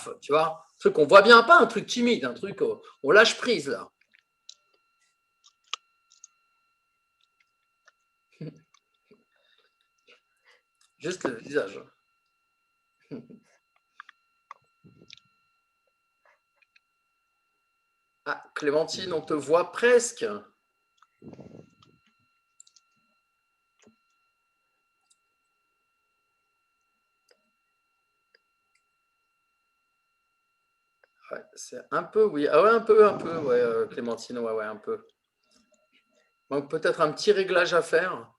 paf, tu vois. Un truc qu'on voit bien, pas un truc timide, un truc, on lâche prise là. Juste le visage. Ah, Clémentine, on te voit presque. Ouais, c'est un peu, oui. Ah ouais, un peu, ouais, Clémentine, ouais, un peu. Donc peut-être un petit réglage à faire.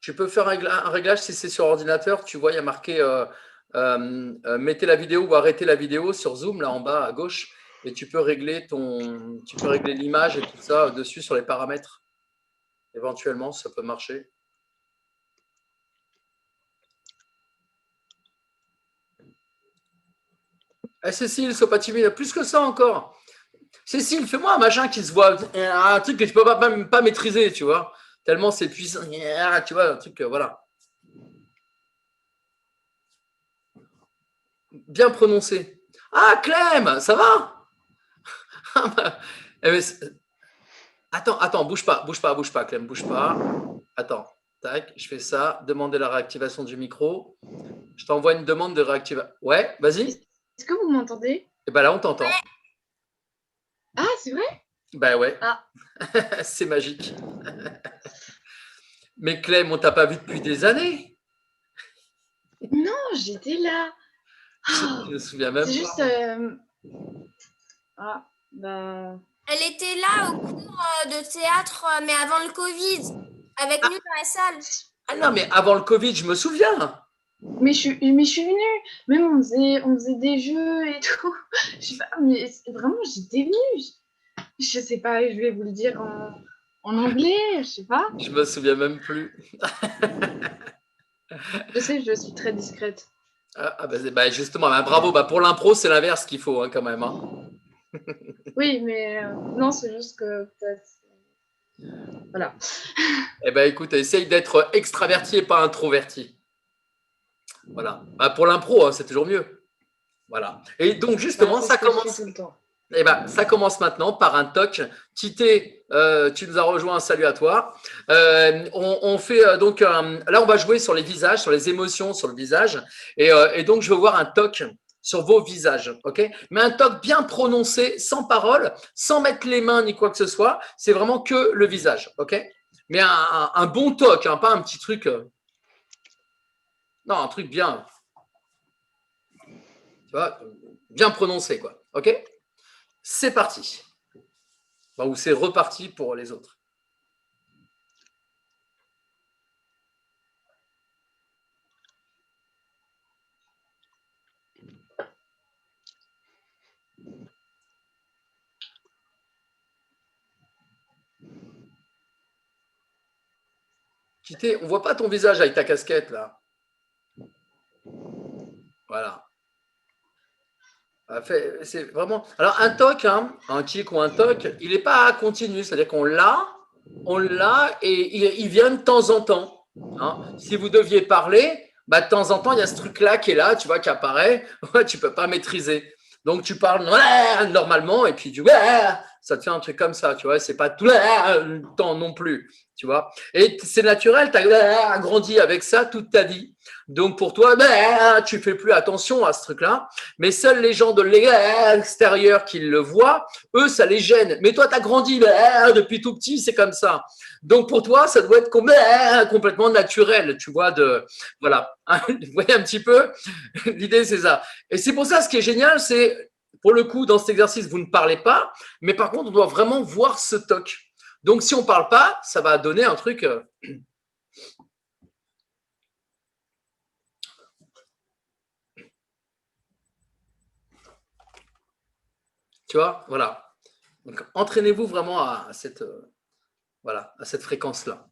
Tu peux faire un réglage si c'est sur ordinateur. Tu vois, il y a marqué mettez la vidéo ou arrêtez la vidéo sur Zoom, là en bas à gauche. Et tu peux régler l'image et tout ça dessus sur les paramètres. Éventuellement, ça peut marcher. Eh, Cécile, sois pas timide. Plus que ça encore. Cécile, fais-moi un machin qui se voit. Un truc que tu peux même pas maîtriser, tu vois. Tellement c'est puissant. Tu vois, un truc, voilà. Bien prononcé. Ah, Clem, ça va? Eh ben, attends, bouge pas, Clem, bouge pas. Attends, tac, je fais ça. Demander la réactivation du micro. Je t'envoie une demande de réactivation. Ouais, vas-y. Est-ce que vous m'entendez? Et ben là, on t'entend. Ah, c'est vrai? Ben ouais. Ah. C'est magique. Mais Clem, on t'a pas vu depuis des années. Non, j'étais là. Je me souviens même C'est pas. juste. Ah, bah. Elle était là au cours de théâtre, mais avant le Covid, avec nous dans la salle. Ah non, mais avant le Covid, je me souviens. Mais je suis venue. Même on faisait des jeux et tout. Je sais pas, mais vraiment, j'étais venue. Je sais pas, je vais vous le dire en anglais, je sais pas. Je me souviens même plus. Je sais, je suis très discrète. Bah, justement, bah, bravo. Bah, pour l'impro, c'est l'inverse qu'il faut hein, quand même. Hein. Oui, mais non, c'est juste que peut-être. Voilà. Eh ben, écoute, essaye d'être extraverti et pas introverti. Voilà. Bah, pour l'impro, hein, c'est toujours mieux. Voilà. Et donc, justement, C'est ça ce que je fais commence. tout le temps. Eh ben, ça commence maintenant par un toc. Tité, tu nous as rejoint, salut à toi. On fait donc, là, on va jouer sur les visages, sur les émotions sur le visage. Et donc, je veux voir un toc sur vos visages, ok? Mais un toc bien prononcé, sans parole, sans mettre les mains ni quoi que ce soit. C'est vraiment que le visage, ok? Mais un bon toc, hein, pas un petit truc. Non, un truc bien, tu vois, bien prononcé, quoi, ok? C'est parti. Enfin, ou c'est reparti pour les autres. Tité, on voit pas ton visage avec ta casquette là. Voilà. C'est vraiment. Alors un toc, hein, un tic ou un toc, il n'est pas continu, c'est-à-dire on l'a et il vient de temps en temps. Hein. Si vous deviez parler, bah, de temps en temps, il y a ce truc-là qui est là, tu vois, qui apparaît. Ouais, tu peux pas maîtriser. Donc tu parles normalement et puis ça te fait un truc comme ça, tu vois. C'est pas tout le temps non plus, tu vois. Et c'est naturel, tu as grandi avec ça toute ta vie. Donc pour toi, tu fais plus attention à ce truc-là. Mais seuls les gens de l'extérieur qui le voient, eux, ça les gêne. Mais toi, tu as grandi depuis tout petit, c'est comme ça. Donc pour toi, ça doit être complètement naturel, tu vois. Voilà. Vous voyez un petit peu. L'idée, c'est ça. Et c'est pour ça, ce qui est génial, c'est pour le coup, dans cet exercice, vous ne parlez pas, mais par contre, on doit vraiment voir ce toc. Donc si on ne parle pas, ça va donner un truc. Tu vois, voilà. Donc, entraînez-vous vraiment à cette, voilà, à cette fréquence-là.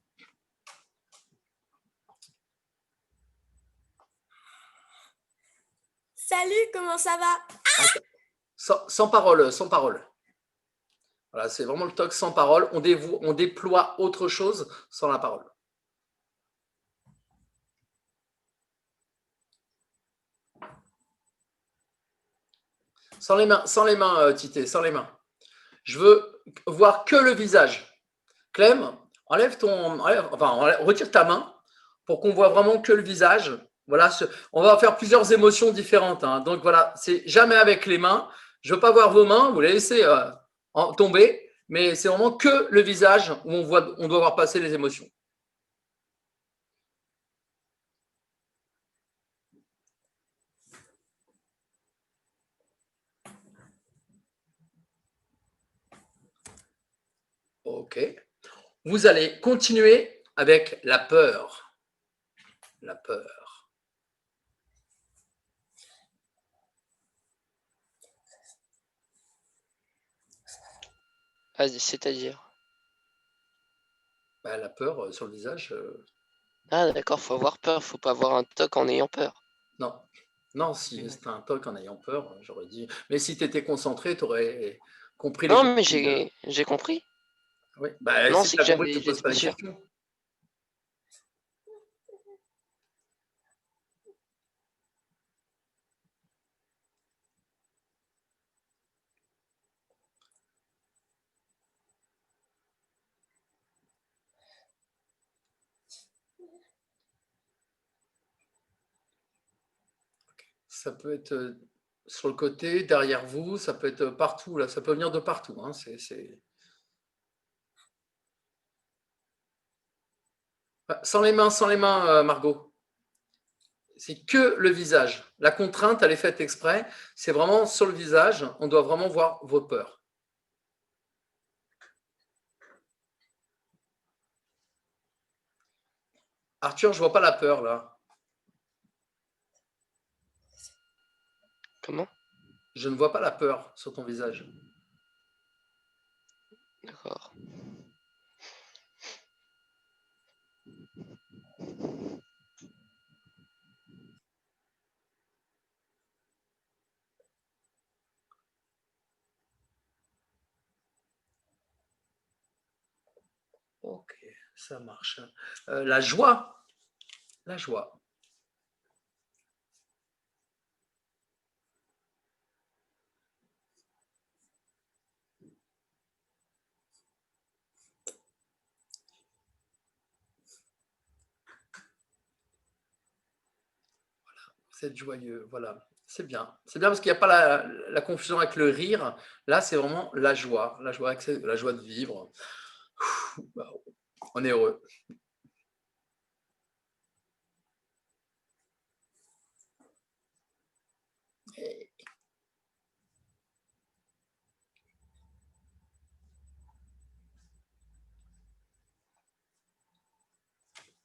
Salut, comment ça va? Sans parole, sans parole. Voilà, c'est vraiment le toc sans parole. On déploie autre chose sans la parole. Sans les mains, Tité, sans les mains. Je veux voir que le visage. Clem, retire ta main pour qu'on voit vraiment que le visage. Voilà, on va faire plusieurs émotions différentes. Hein. Donc voilà, c'est jamais avec les mains. Je veux pas voir vos mains, vous les laissez tomber, mais c'est vraiment que le visage où on doit voir passer les émotions. Ok. Vous allez continuer avec la peur. La peur. Vas-y, c'est-à-dire. La peur sur le visage. Ah d'accord, faut avoir peur, faut pas avoir un toc en ayant peur. Non. Non, si c'était un toc en ayant peur, j'aurais dit. Mais si tu étais concentré, tu aurais compris les Non, mais consignes. j'ai compris. Oui. Non, Si c'est tu que as compris, tu j'avais ne poses pas l'esprit la sûr. question. Ça peut être sur le côté, derrière vous, ça peut être partout, là, ça peut venir de partout. Hein. Sans les mains, Margot. C'est que le visage. La contrainte, elle est faite exprès. C'est vraiment sur le visage. On doit vraiment voir vos peurs. Arthur, je vois pas la peur là. Comment? Je ne vois pas la peur sur ton visage. D'accord. Ok, ça marche. La joie. La joie. Vous êtes joyeux, voilà. C'est bien. C'est bien parce qu'il n'y a pas la confusion avec le rire. Là, c'est vraiment la joie de vivre. On est heureux.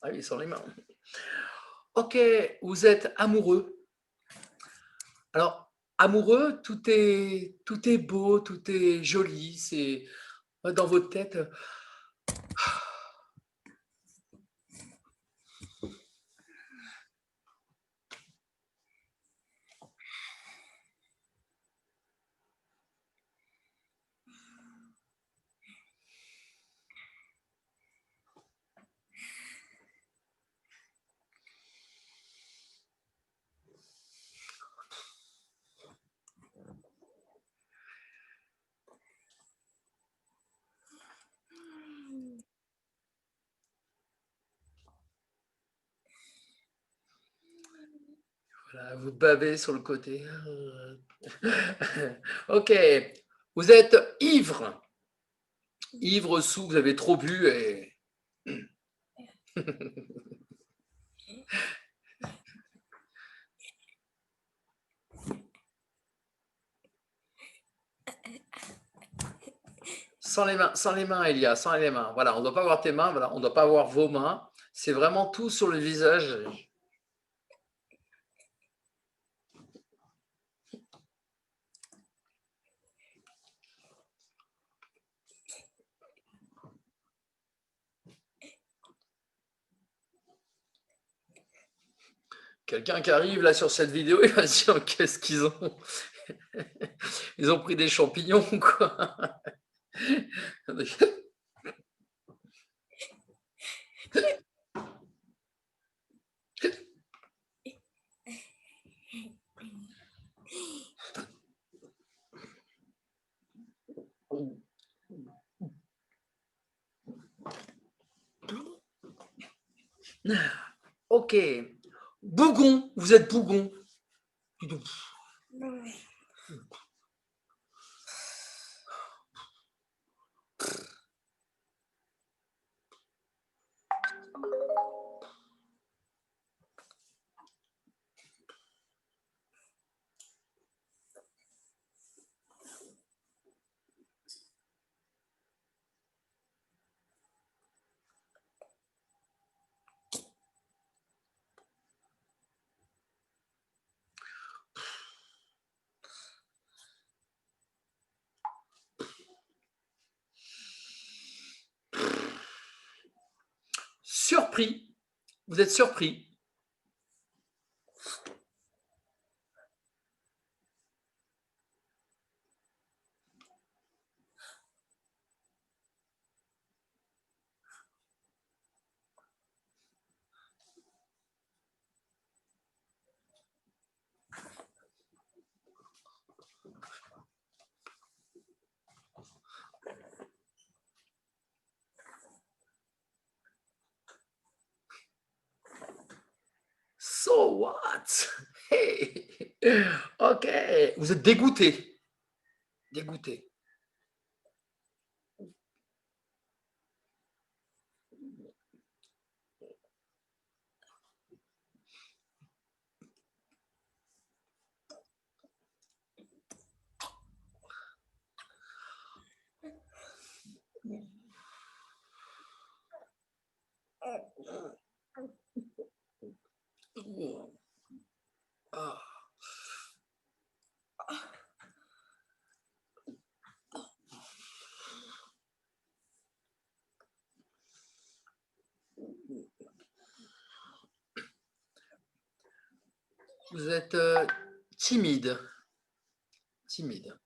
Ah oui, sans les mains. Ok, vous êtes amoureux. Alors, amoureux, tout est beau, tout est joli. C'est dans votre tête. Voilà, vous bavez sur le côté. Ok, vous êtes ivre. Ivre sous, vous avez trop bu et. Sans les mains, Elia, sans les mains. Voilà, on ne doit pas voir tes mains, voilà, on ne doit pas voir vos mains. C'est vraiment tout sur le visage. Quelqu'un qui arrive là sur cette vidéo, il va se dire qu'est-ce qu'ils ont? Ils ont pris des champignons, quoi. Ok. Bougon, vous êtes bougon. Surpris, vous êtes surpris. So what? Hey. Ok. Vous êtes dégoûté. Dégoûté. Ah. Vous êtes timide. Timide.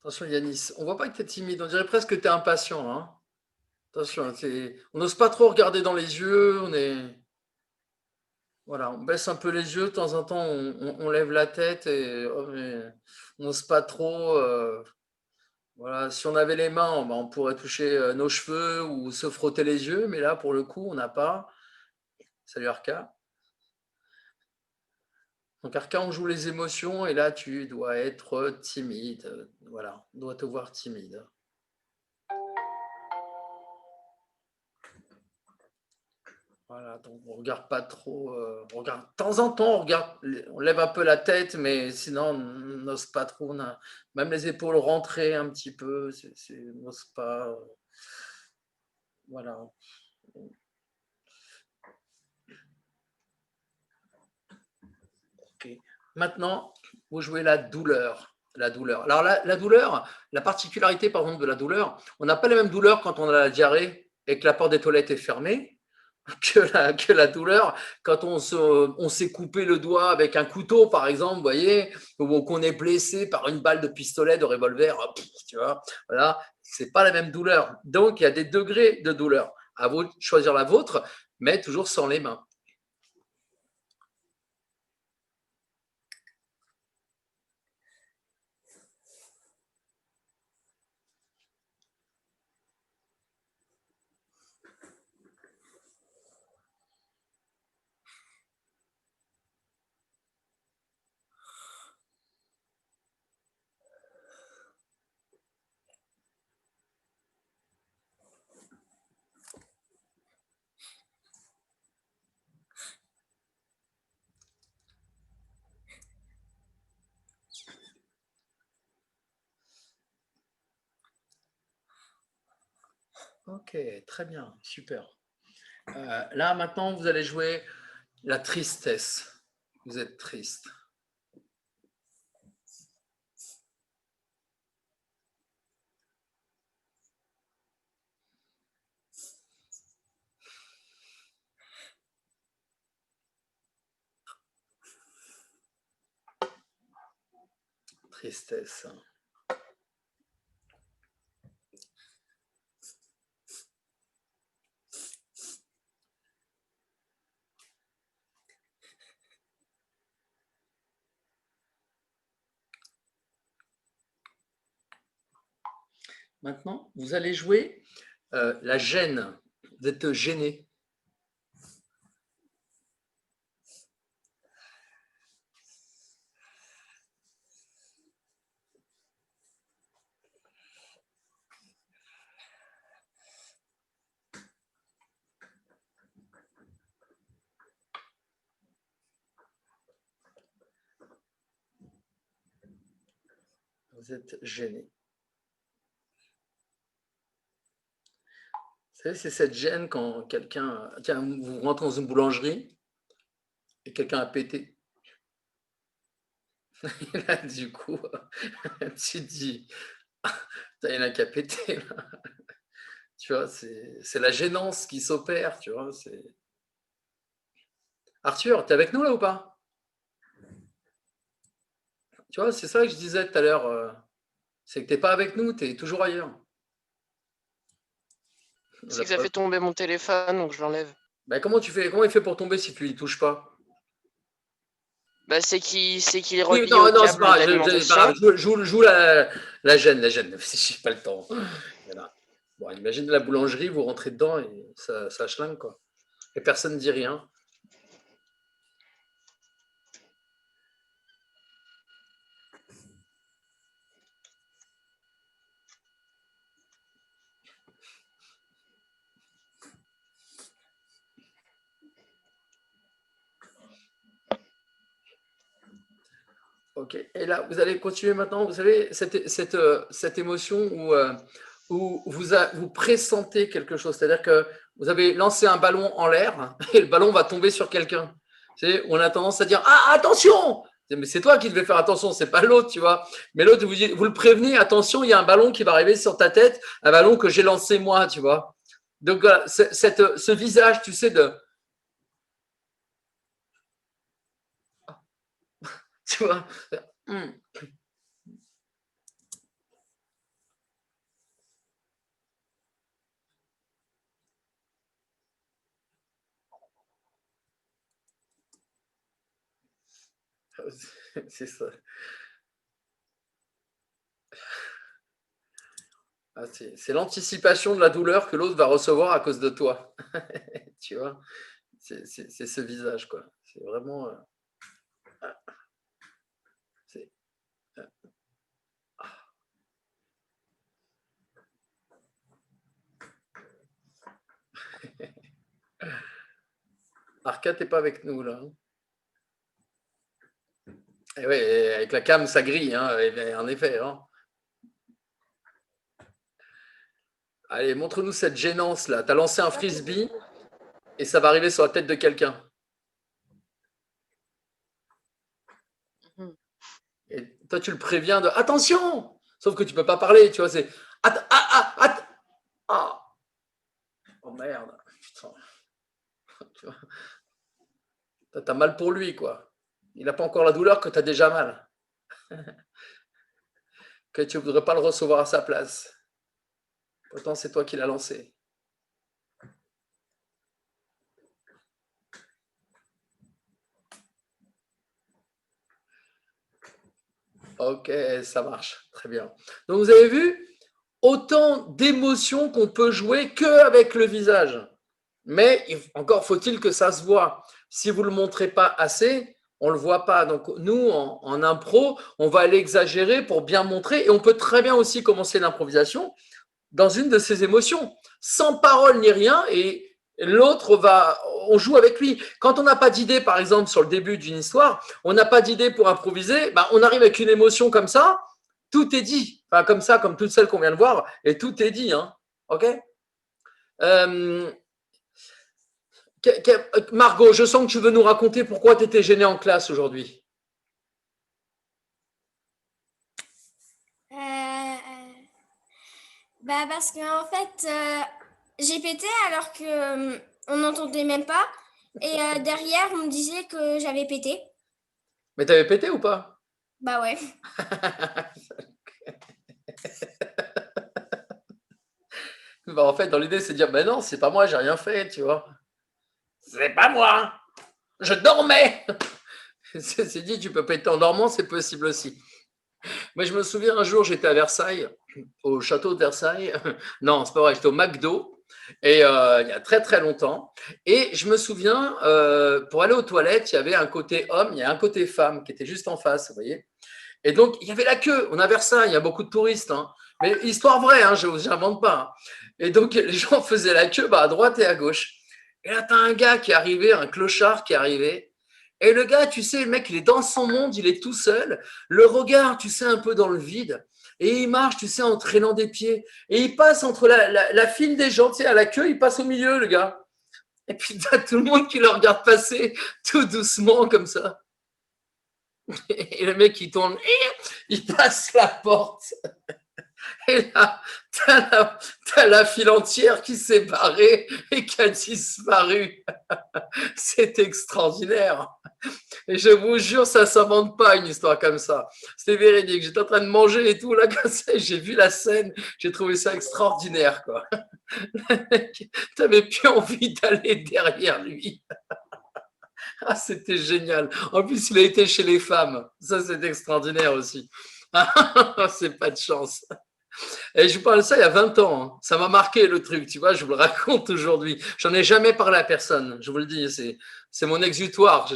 Attention Yanis, on voit pas que tu es timide, on dirait presque que tu es impatient. Hein. Attention, on n'ose pas trop regarder dans les yeux, voilà, on baisse un peu les yeux, de temps en temps on lève la tête et on n'ose pas trop. Voilà, si on avait les mains, ben, on pourrait toucher nos cheveux ou se frotter les yeux, mais là pour le coup on n'a pas. Salut Arca. Donc Arca, on joue les émotions et là tu dois être timide. Voilà, on doit te voir timide. Voilà, donc on regarde pas trop. On regarde de temps en temps, on lève un peu la tête, mais sinon on n'ose pas trop. Même les épaules rentrées un petit peu, on n'ose pas. Voilà. Ok. Maintenant, vous jouez la douleur. La douleur. Alors la douleur, la particularité par exemple de la douleur, on n'a pas la même douleur quand on a la diarrhée et que la porte des toilettes est fermée. Que la douleur quand on s'est coupé le doigt avec un couteau, par exemple, vous voyez, ou qu'on est blessé par une balle de pistolet, de revolver, tu vois, voilà, c'est pas la même douleur. Donc, il y a des degrés de douleur. À vous de choisir la vôtre, mais toujours sans les mains. Ok, très bien, super. Là, maintenant, vous allez jouer La tristesse. Vous êtes triste. Tristesse. Maintenant, vous allez jouer la gêne. Vous êtes gêné. Vous êtes gêné. Vous savez, c'est cette gêne quand quelqu'un. Tiens, vous rentrez dans une boulangerie et quelqu'un a pété. Et là, du coup, tu te dis, il y en a qui a pété. Là. Tu vois, c'est la gênance qui s'opère. Tu vois, Arthur, t'es avec nous là ou pas? Tu vois, c'est ça que je disais tout à l'heure. C'est que t'es pas avec nous, t'es toujours ailleurs. C'est que ça fait tomber mon téléphone, donc je l'enlève. Bah, comment il fait pour tomber si tu y touches pas? Bah, c'est qu'il est Oui, relié non, au non, c'est câble pas grave, d'alimentation. je joue la gêne, si j'ai pas le temps. Voilà. Bon, imagine la boulangerie, vous rentrez dedans et ça schlingue, quoi. Et personne ne dit rien. Ok. Et là, vous allez continuer maintenant. Vous savez, cette émotion où vous pressentez quelque chose. C'est-à-dire que vous avez lancé un ballon en l'air et le ballon va tomber sur quelqu'un. On a tendance à dire ah, attention! Mais c'est toi qui devais faire attention, c'est pas l'autre, tu vois. Mais l'autre, vous le prévenez, attention, il y a un ballon qui va arriver sur ta tête, un ballon que j'ai lancé moi, tu vois. Donc, voilà, ce visage, tu sais, tu vois. C'est ça. Ah, c'est l'anticipation de la douleur que l'autre va recevoir à cause de toi. Tu vois, c'est ce visage, quoi. C'est vraiment. C'est- Arca, t'es pas avec nous, là. Et ouais, avec la cam, ça grille, hein, en effet. Hein. Allez, montre-nous cette gênance, là. Tu as lancé un frisbee et ça va arriver sur la tête de quelqu'un. Et toi, tu le préviens de attention! Sauf que tu peux pas parler, tu vois. C'est ah. Oh merde. Putain. Tu vois, t'as mal pour lui, quoi. Il n'a pas encore la douleur que tu as déjà mal. Que tu ne voudrais pas le recevoir à sa place. Pourtant, c'est toi qui l'as lancé. Ok, ça marche. Très bien. Donc, vous avez vu, autant d'émotions qu'on peut jouer qu'avec le visage. Mais encore faut-il que ça se voit. Si vous ne le montrez pas assez, on ne le voit pas. Donc, nous, en impro, on va l'exagérer pour bien montrer. Et on peut très bien aussi commencer l'improvisation dans une de ses émotions, sans parole ni rien, et l'autre on joue avec lui. Quand on n'a pas d'idée, par exemple, sur le début d'une histoire, on n'a pas d'idée pour improviser, on arrive avec une émotion comme ça, tout est dit. Enfin, comme ça, comme toutes celles qu'on vient de voir, et tout est dit. Hein. OK Margot, je sens que tu veux nous raconter pourquoi tu étais gênée en classe aujourd'hui. Bah parce que en fait, j'ai pété alors que on n'entendait même pas. Et derrière, on me disait que j'avais pété. Mais t'avais pété ou pas? Bah ouais. Bah, en fait, dans l'idée, c'est de dire, ben non, c'est pas moi, j'ai rien fait, tu vois. C'est pas moi, je dormais. C'est dit, tu peux péter en dormant, c'est possible aussi. Moi, je me souviens un jour, j'étais à Versailles, au château de Versailles. Non, c'est pas vrai, j'étais au McDo, et il y a très très longtemps. Et je me souviens, pour aller aux toilettes, il y avait un côté homme, il y a un côté femme qui était juste en face, vous voyez. Et donc, il y avait la queue. On a Versailles, il y a beaucoup de touristes. Hein. Mais histoire vraie, hein, je n'invente pas. Hein. Et donc, les gens faisaient la queue à droite et à gauche. Et là, tu as un gars qui est arrivé, un clochard qui est arrivé. Et le gars, tu sais, le mec, il est dans son monde, il est tout seul. Le regard, tu sais, un peu dans le vide. Et il marche, tu sais, en traînant des pieds. Et il passe entre la file des gens, tu sais, à la queue, il passe au milieu, le gars. Et puis, tu as tout le monde qui le regarde passer tout doucement, comme ça. Et le mec, il tourne, il passe la porte. Et là, t'as la file entière qui s'est barrée et qui a disparu. C'est extraordinaire. Et je vous jure, ça ne s'invente pas une histoire comme ça. C'était véridique. J'étais en train de manger et tout, là, comme ça, j'ai vu la scène. J'ai trouvé ça extraordinaire, quoi. T'avais plus envie d'aller derrière lui. Ah, c'était génial. En plus, il a été chez les femmes. Ça, c'est extraordinaire aussi. C'est pas de chance. Et je vous parle de ça il y a 20 ans. Hein. Ça m'a marqué le truc, tu vois, je vous le raconte aujourd'hui. J'en ai jamais parlé à personne. Je vous le dis, c'est mon exutoire.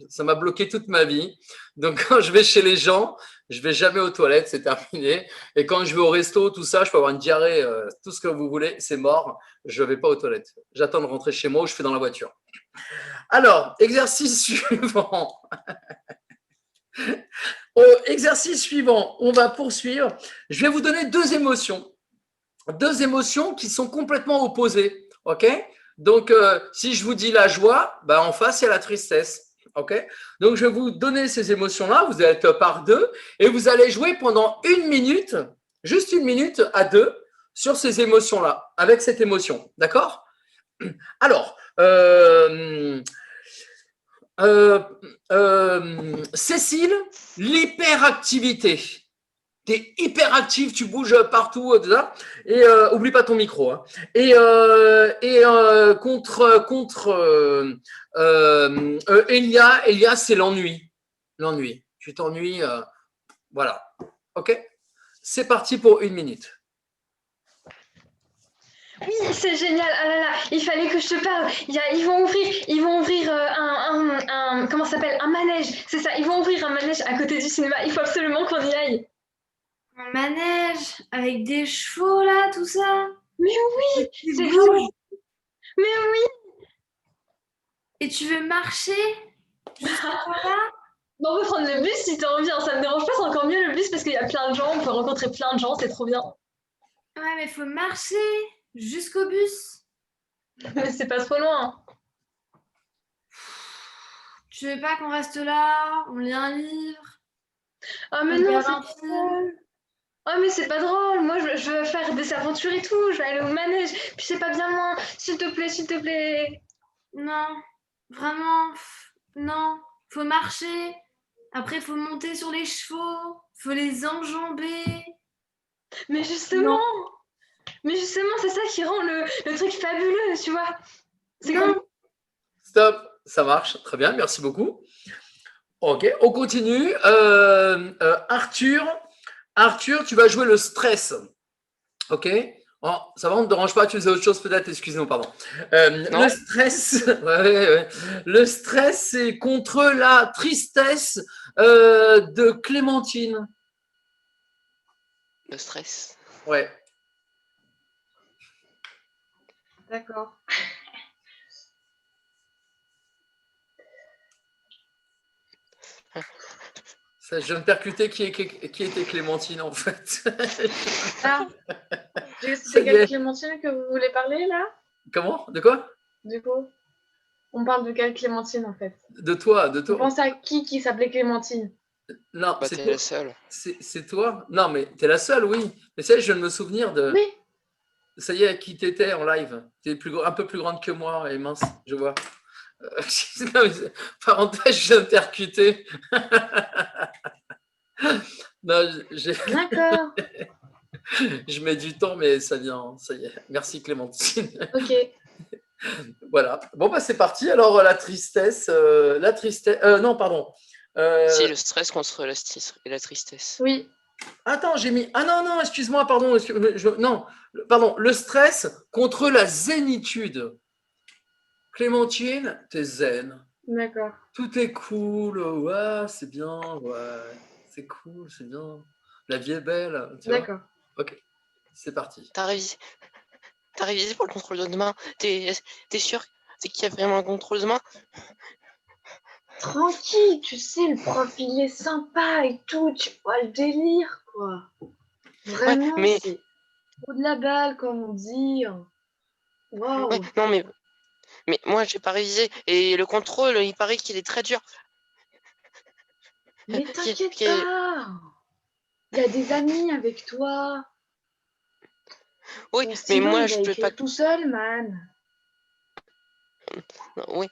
Ça m'a bloqué toute ma vie. Donc, quand je vais chez les gens, je vais jamais aux toilettes, c'est terminé. Et quand je vais au resto, tout ça, je peux avoir une diarrhée, tout ce que vous voulez, c'est mort. Je vais pas aux toilettes. J'attends de rentrer chez moi ou je fais dans la voiture. Alors, exercice suivant. Exercice suivant, on va poursuivre. Je vais vous donner deux émotions qui sont complètement opposées. Ok? Donc, si je vous dis la joie, en face, il y a la tristesse. Ok? Donc, je vais vous donner ces émotions-là. Vous allez être par deux et vous allez jouer pendant 1 minute, juste 1 minute à deux, sur ces émotions-là, avec cette émotion. D'accord? Alors, Cécile, l'hyperactivité. Tu es hyperactif, tu bouges partout, et oublie pas ton micro. Hein. Et Elia, c'est l'ennui. L'ennui. Tu t'ennuies, voilà. Ok. C'est parti pour 1 minute. Oui, c'est génial. Ah là là, il fallait que je te parle. Ils vont ouvrir comment ça s'appelle? Un manège. C'est ça. Ils vont ouvrir un manège à côté du cinéma. Il faut absolument qu'on y aille. Un manège avec des chevaux là, tout ça. Mais oui, c'est beau. cool. Mais oui. Et tu veux marcher jusqu'à là? Bon, on peut prendre le bus si t'as envie. Hein. Ça me dérange pas, c'est encore mieux le bus parce qu'il y a plein de gens. On peut rencontrer plein de gens, c'est trop bien. Ouais, mais faut marcher jusqu'au bus. Mais c'est pas trop loin. Tu veux pas qu'on reste là? On lit un livre? Ah mais non, c'est pas drôle. Oh mais c'est pas drôle. Moi je veux faire des aventures et tout. Je vais aller au manège. Puis c'est pas bien loin. S'il te plaît, s'il te plaît. Non, vraiment, non. Faut marcher. Après, faut monter sur les chevaux. Faut les enjamber. Mais justement, c'est ça qui rend le truc fabuleux, tu vois. C'est comme... Stop, ça marche. Très bien, merci beaucoup. Ok, on continue. Arthur, tu vas jouer le stress. Ok? Oh, ça va, on ne te dérange pas, tu faisais autre chose peut-être, excusez-moi, pardon. Le stress, ouais. Le stress, c'est contre la tristesse de Clémentine. Le stress. Ouais. D'accord. Ça, je viens de percuter qui était Clémentine en fait. Ah, c'est quelle Clémentine que vous voulez parler là? Comment? De quoi? Du coup. On parle de quelle Clémentine en fait? De toi, de Tu toi. penses à qui s'appelait Clémentine? Non, Bah, c'est t'es toi. la seule. C'est toi? Non, mais t'es la seule, oui. Mais ça, je viens de me souvenir de. Oui. Ça y est, qui t'étais en live. T'es un peu plus grande que moi et mince, je vois. Non, mais parenthèse, je viens de percuter. Non, D'accord. je mets du temps, mais ça vient. Ça y est. Merci Clémentine. Ok. Voilà. Bon, bah, c'est parti. Alors, la tristesse. Non, pardon. Si, le stress contre la tristesse. Oui. Attends, j'ai mis. Ah non, non, excuse-moi, pardon. Non, pardon. Le stress contre la zénitude. Clémentine, t'es zen. D'accord. Tout est cool. Ouais, c'est bien. Ouais, c'est cool, c'est bien. La vie est belle. Tu vois. D'accord. Ok, c'est parti. T'as révisé pour le contrôle de demain? T'es sûr qu'il y a vraiment un contrôle demain? Tranquille, tu sais, le prof il est sympa et tout, tu vois le délire quoi. Vraiment, mais- c'est trop de la balle comme on dit. Waouh. Ouais, non, mais moi, j'ai pas révisé. Et le contrôle, il paraît qu'il est très dur. Mais Qui- t'inquiète qui est- pas. Il y a des amis avec toi. Oui, Ton mais stylo, moi, il je va peux écrire pas. tout seul, man. Oui,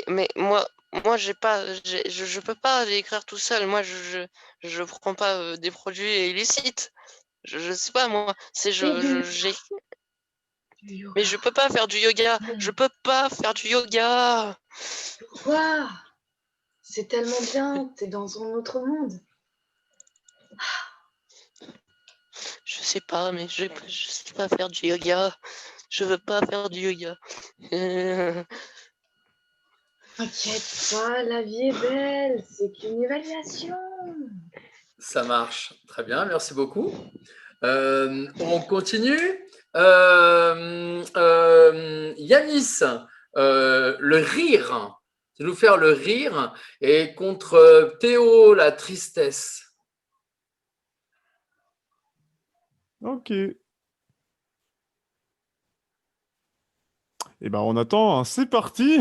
mais moi, j'ai pas, je peux pas écrire tout seul. Moi, je prends pas des produits illicites. Je sais pas, moi. Fais du J'ai. yoga. Mais je peux pas faire du yoga. Non. Je peux pas faire du yoga. Pourquoi? C'est tellement bien, t'es dans un autre monde. Je sais pas, mais je sais pas faire du yoga. Je veux pas faire du yoga. T'inquiète pas, la vie est belle, c'est qu'une évaluation. Ça marche. Très bien, merci beaucoup. On continue. Yanis, le rire. Tu vas nous faire le rire. Et contre Théo, la tristesse. Ok. Eh ben, on attend, hein. C'est parti.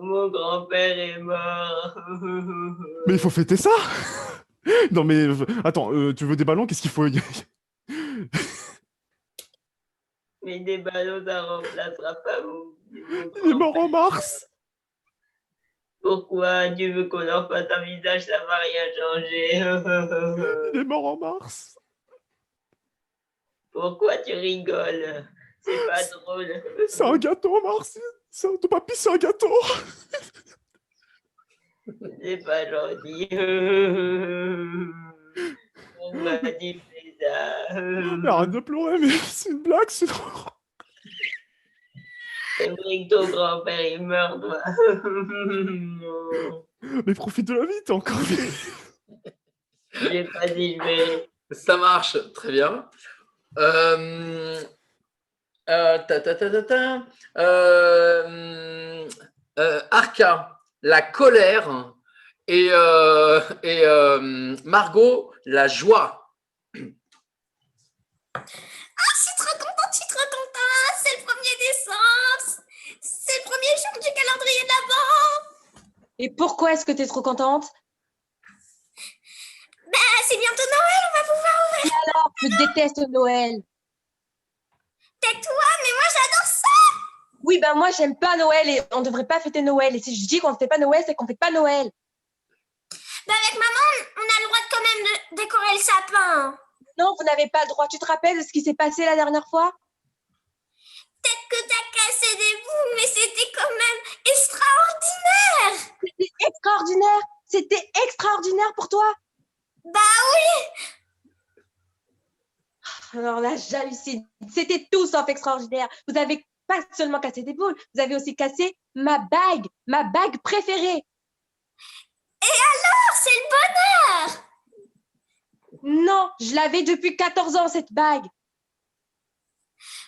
Mon grand-père est mort. Mais il faut fêter ça. Non, mais attends, tu veux des ballons? Qu'est-ce qu'il faut? Mais des ballons, ça remplacera pas mon Il est mort en grand-père. mars. Pourquoi Dieu veut qu'on leur fasse un visage, ça va rien changer. Il est mort en mars. Pourquoi tu rigoles? C'est pas drôle. C'est un gâteau, Mars. Ton papy, c'est un gâteau. C'est pas gentil. On m'a dit ça. Arrête de pleurer, mais c'est une blague, c'est trop. C'est vrai que ton grand-père est mort, toi. Mais profite de la vie, t'es encore vie. J'ai pas dit je vais. Ça marche, très bien. Arca, la colère et Margot, la joie. Je suis trop contente, c'est le 1er décembre, c'est le premier jour du calendrier de l'Avent. Et pourquoi est-ce que tu es trop contente? C'est bientôt Noël, on va pouvoir ouvrir. Alors, je déteste Noël. Tais-toi, mais moi j'adore ça. Oui, ben moi, j'aime pas Noël et on devrait pas fêter Noël. Et si je dis qu'on ne fait pas Noël, c'est qu'on fête pas Noël. Avec maman, on a le droit quand même de décorer le sapin. Non, vous n'avez pas le droit. Tu te rappelles de ce qui s'est passé la dernière fois? Peut-être que t'as cassé des bouts, mais c'était quand même extraordinaire. C'était extraordinaire. C'était extraordinaire pour toi. Bah oui. Alors là, j'hallucine. C'était tout sauf extraordinaire. Vous avez pas seulement cassé des boules, vous avez aussi cassé ma bague préférée. Et alors, c'est le bonheur. Non, je l'avais depuis 14 ans, cette bague.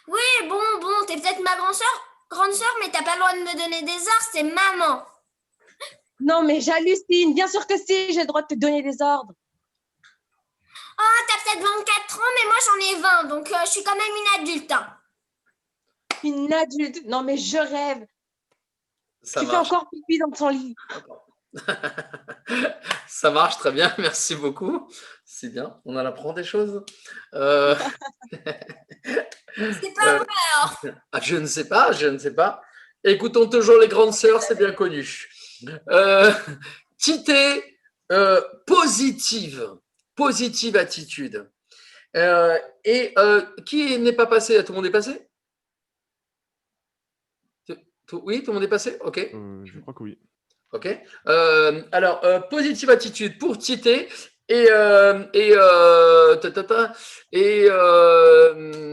Oui, bon, t'es peut-être ma grande sœur, mais t'as pas le droit de me donner des ordres, c'est maman. Non, mais j'hallucine. Bien sûr que si, j'ai le droit de te donner des ordres. Oh, t'as peut-être 24 ans, mais moi j'en ai 20, donc je suis quand même une adulte. Hein. suis une adulte. Non, mais je rêve. Ça Tu fais marche. encore pipi dans ton lit. Ça marche très bien, merci beaucoup. C'est bien, on en apprend des choses. Euh, C'est pas vrai alors. je ne sais pas, je ne sais pas. Écoutons toujours les grandes sœurs, c'est bien connu. Tité, positive attitude. Qui n'est pas passé? Tout le monde est passé? Oui, tout le monde est passé? Ok. Je crois que oui. Ok. Alors, positive attitude pour Tité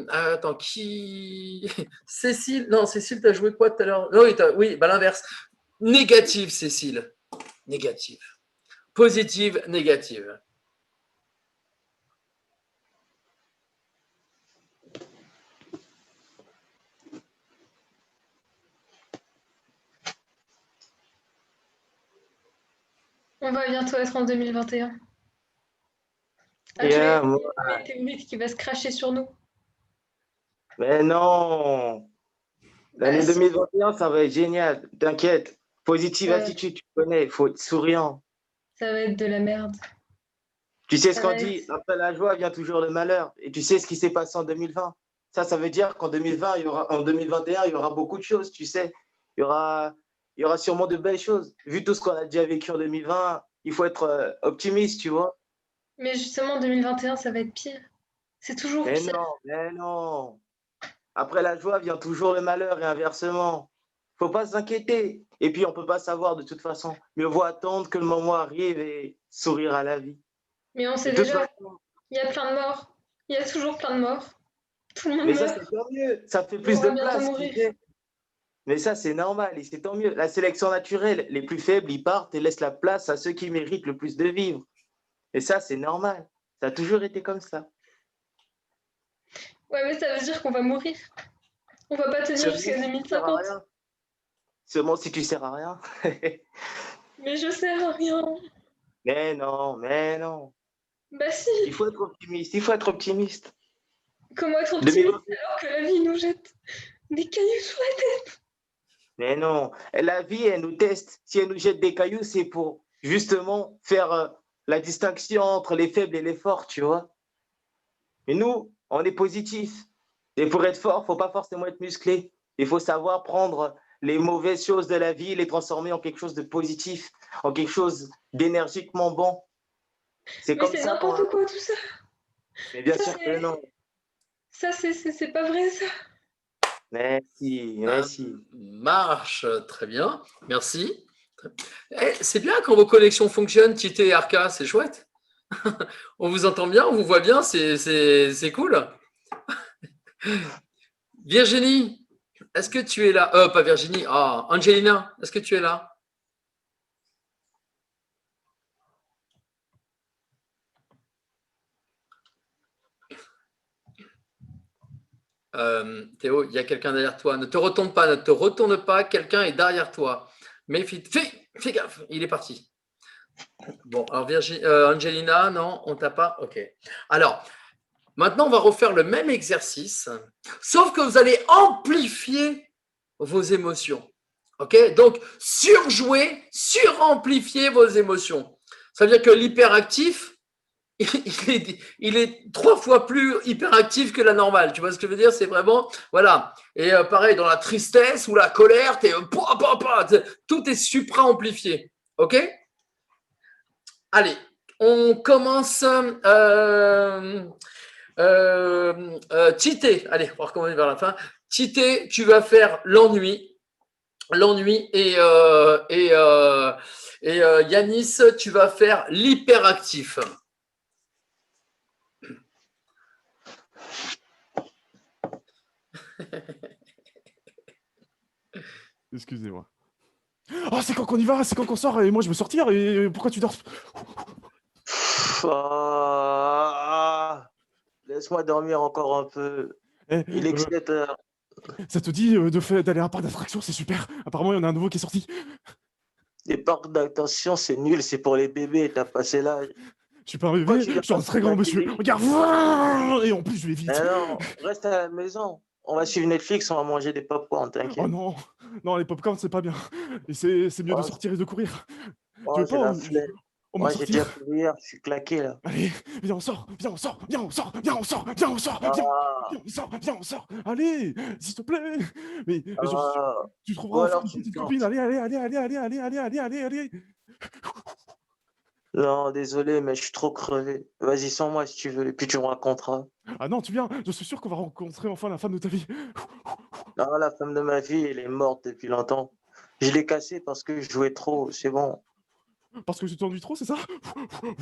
attends, qui Cécile? Non, Cécile, t'as joué quoi tout à l'heure? Non, oui, bah l'inverse. Négative, Cécile. Négative. Positive, négative. On va bientôt être en 2021. Yeah, Avec moi- une météorite qui va se cracher sur nous. Mais non, l'année Bah, si. 2021, ça va être génial. T'inquiète. Positive Ouais. attitude, tu connais, il faut être souriant. Ça va être de la merde. Tu sais ce Ça qu'on va dit, être- après la joie vient toujours le malheur. Et tu sais ce qui s'est passé en 2020. Ça veut dire qu'en 2020, en 2021, il y aura beaucoup de choses, tu sais. Il y aura sûrement de belles choses. Vu tout ce qu'on a déjà vécu en 2020, il faut être optimiste, tu vois. Mais justement, en 2021, ça va être pire. C'est toujours Mais pire. non, mais non. Après la joie vient toujours le malheur et inversement. Faut pas s'inquiéter. Et puis, on peut pas savoir de toute façon. Mieux vaut attendre que le moment arrive et sourire à la vie. Mais on sait De toute déjà, façon, il y a plein de morts. Il y a toujours plein de morts. Tout le monde mais ça, meurt. c'est tant mieux. Ça fait On plus va de bientôt place, tu mourir. sais. Mais ça, c'est normal et c'est tant mieux. La sélection naturelle, les plus faibles, ils partent et laissent la place à ceux qui méritent le plus de vivre. Et ça, c'est normal. Ça a toujours été comme ça. Ouais, mais ça veut dire qu'on va mourir. On va pas tenir Seulement jusqu'à si tu sers à 2050. rien. Seulement si tu sers à rien. Mais je sers à rien. Mais non, mais non. Bah si. Il faut être optimiste. Il faut être optimiste. Comment être optimiste 2021. alors que la vie nous jette des cailloux sur la tête? Mais non, la vie, elle nous teste. Si elle nous jette des cailloux, c'est pour justement faire la distinction entre les faibles et les forts, tu vois. Mais nous, on est positif. Et pour être fort, il ne faut pas forcément être musclé. Il faut savoir prendre les mauvaises choses de la vie et les transformer en quelque chose de positif, en quelque chose d'énergiquement bon. C'est Mais comme c'est ça qu'on... n'importe quoi tout ça. Mais bien Ça, sûr que c'est- non. Ça, c'est pas vrai ça. Merci, Ça merci. marche très bien, merci. C'est bien quand vos connexions fonctionnent, Tité et Arca, c'est chouette. On vous entend bien, on vous voit bien, c'est cool. Virginie, est-ce que tu es là? Pas Virginie, Angelina, est-ce que tu es là? Théo, il y a quelqu'un derrière toi. Ne te retourne pas, quelqu'un est derrière toi. Mais fais gaffe, il est parti. Bon, alors Angelina, non, on t'a pas. Ok. Alors, maintenant, on va refaire le même exercice, sauf que vous allez amplifier vos émotions. Ok? Donc, suramplifier vos émotions. Ça veut dire que l'hyperactif, il est 3 fois plus hyperactif que la normale. Tu vois ce que je veux dire? C'est vraiment, voilà. Et pareil, dans la tristesse ou la colère, tout est supra-amplifié. OK? Allez, on commence. Tité, allez, on va recommencer vers la fin. Tité, tu vas faire l'ennui. Et Yanis, tu vas faire l'hyperactif. Excusez-moi. Oh, c'est quand qu'on y va? C'est quand qu'on sort? Et moi, je veux sortir. Et pourquoi tu dors? Ah, laisse-moi dormir encore un peu. Eh, Il est que 7 heures. ça te dit d'aller à un parc d'attractions? C'est super. Apparemment, il y en a un nouveau qui est sorti. Les parcs d'attention, c'est nul, c'est pour les bébés, t'as passé l'âge. Je suis pas un Pourquoi bébé, tu je viens suis un pas très grand avec monsieur. les- Regarde. Et en plus, je vais vite. Mais non, reste à la maison. on va suivre Netflix, on va manger des popcorn, t'inquiète. Oh non, non, les popcorn, c'est pas bien. Et c'est mieux de Oh, sortir et de courir. Tu oh, veux j'ai pas, la flemme. on va Moi, j'ai déjà sortir? couru hier, je suis claqué là. Allez, viens, on sort, viens, on sort, viens, on sort, viens, on sort, viens, on sort, viens, Ah, viens, on sort, viens, on sort. Allez, s'il te plaît. Mais ah. tu Ou trouveras enfin alors une tu me petite forces. copine. Allez, allez, allez, allez, allez, allez, allez, allez, allez, allez. Non, désolé, mais je suis trop crevé. Vas-y, sans moi si tu veux, et puis tu me raconteras. Ah non, tu viens, je suis sûr qu'on va rencontrer enfin la femme de ta vie. Non, la femme de ma vie, elle est morte depuis longtemps. Je l'ai cassée parce que je jouais trop, c'est bon. Parce que tu t'ennuies trop, c'est ça? Mais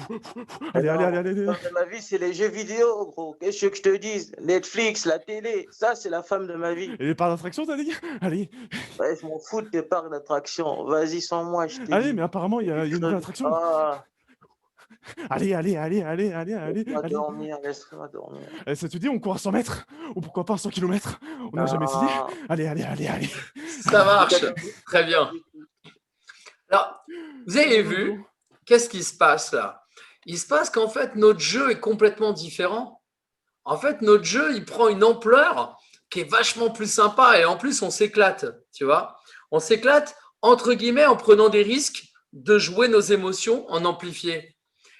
Allez, allez, non, allez, allez, allez. la femme de ma vie, c'est les jeux vidéo, gros. Qu'est-ce que je te dise? Netflix, la télé, ça, c'est la femme de ma vie. Et les parcs d'attraction, t'as dit? Allez, Ouais, je m'en fous de tes parcs d'attraction. Vas-y, sans moi, je t'ai allez, dit. mais apparemment, il y a une nouvelle attraction. Ah, Allez, allez, allez, allez, allez, allez, laisse-moi allez. dormir, laisse-moi dormir. Ça te dit, on court à 100 mètres? Ou pourquoi pas à 100 km? On n'a jamais essayé? Ah, Allez, allez, allez, allez. Ça marche. Très bien. Alors, vous avez vu, qu'est-ce qui se passe là? Il se passe qu'en fait, notre jeu est complètement différent. En fait, notre jeu, il prend une ampleur qui est vachement plus sympa et en plus, on s'éclate, tu vois. On s'éclate, entre guillemets, en prenant des risques de jouer nos émotions en amplifié.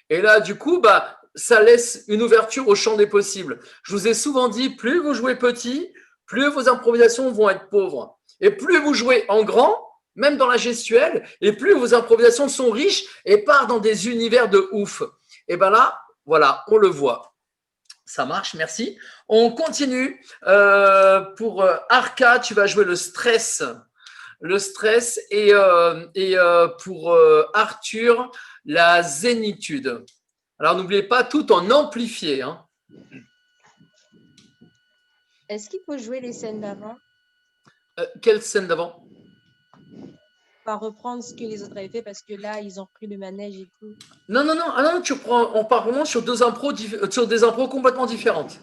Et là, du coup, bah, ça laisse une ouverture au champ des possibles. Je vous ai souvent dit, plus vous jouez petit, plus vos improvisations vont être pauvres. Et plus vous jouez en grand, même dans la gestuelle, et plus vos improvisations sont riches et partent dans des univers de ouf. Et bien là, voilà, on le voit. Ça marche, merci. On continue. Pour Arca, tu vas jouer le stress. Le stress et pour Arthur, la zénitude. Alors, n'oubliez pas, tout en amplifié. Hein. Est-ce qu'il faut jouer les scènes d'avant? Quelle scène d'avant? Pas reprendre ce que les autres avaient fait parce que là, ils ont pris le manège et tout. Non, non, non. Ah non, on part vraiment sur des impros complètement différentes.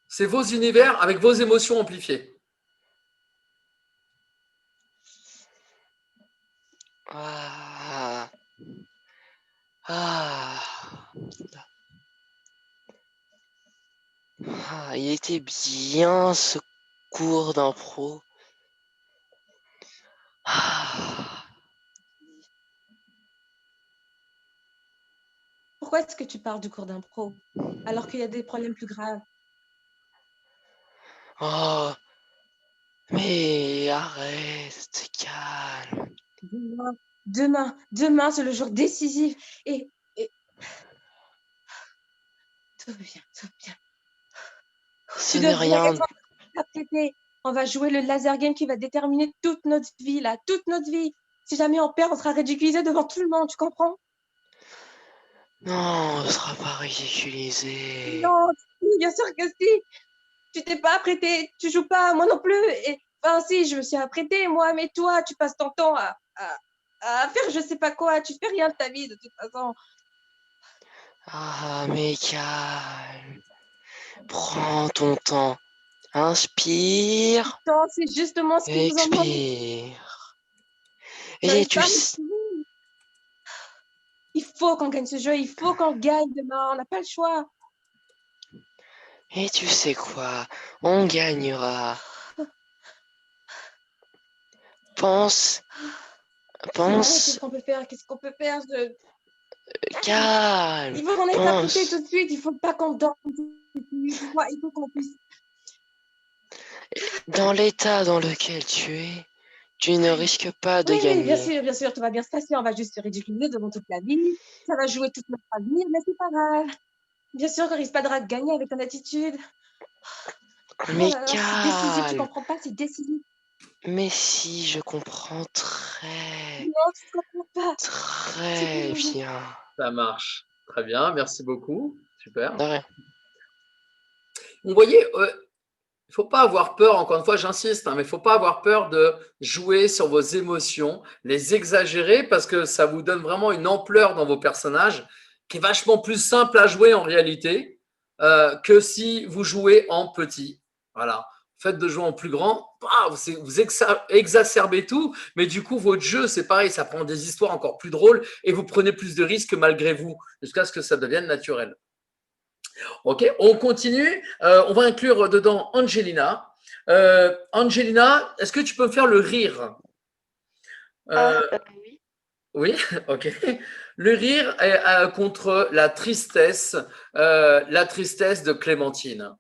C'est vos univers avec vos émotions amplifiées. Ah. Ah. Ah, il était bien ce cours d'impro. Ah. Pourquoi est-ce que tu parles du cours d'impro alors qu'il y a des problèmes plus graves? Oh, mais arrête, calme. Demain, c'est le jour décisif. Et tout va bien, tout va bien. Ce n'est rien. T'apprêter. On va jouer le laser game qui va déterminer toute notre vie, là, toute notre vie. Si jamais on perd, on sera ridiculisé devant tout le monde, tu comprends? Non, on ne sera pas ridiculisé. Non, bien sûr que si. Tu t'es pas apprêté, tu joues pas, moi non plus. Et, enfin, si, je me suis apprêtée, moi, mais toi, tu passes ton temps à faire je sais pas quoi, tu fais rien de ta vie de toute façon. Ah, mais calme. Prends ton temps. Inspire. Non, c'est justement ce que vous en demandez. Expire. Et J'arrive tu pas à me souvenir. Il faut qu'on gagne ce jeu, il faut qu'on gagne demain, on n'a pas le choix. Et tu sais quoi? On gagnera. Pense. Qu'est-ce qu'on peut faire? Calme. Il faut qu'on ait apprêté tout de suite, il faut pas qu'on dorme. Il faut qu'on puisse. Dans l'état dans lequel tu es, tu ne risques pas de Oui, gagner. bien sûr, tout va bien se passer, on va juste se ridiculiser devant toute la vie, ça va jouer toute notre avenir, mais c'est pas grave. Bien sûr qu'on risque pas de gagner avec ton attitude. Mais C'est décisif, tu calme. comprends pas, c'est décisif. Mais si, je comprends très, Non, tu comprends pas. très bien. Ça marche. Très bien, merci beaucoup. Super. De rien. Vous voyez, il ne faut pas avoir peur, encore une fois, j'insiste, hein, mais il ne faut pas avoir peur de jouer sur vos émotions, les exagérer, parce que ça vous donne vraiment une ampleur dans vos personnages qui est vachement plus simple à jouer en réalité que si vous jouez en petit. Voilà. Le fait de jouer en plus grand, vous exacerbez tout, mais du coup, votre jeu, c'est pareil, ça prend des histoires encore plus drôles et vous prenez plus de risques malgré vous, jusqu'à ce que ça devienne naturel. Ok, on continue. On va inclure dedans Angelina. Angelina, est-ce que tu peux me faire le rire? Oui. Oui, ok. Le rire est, contre la tristesse de Clémentine.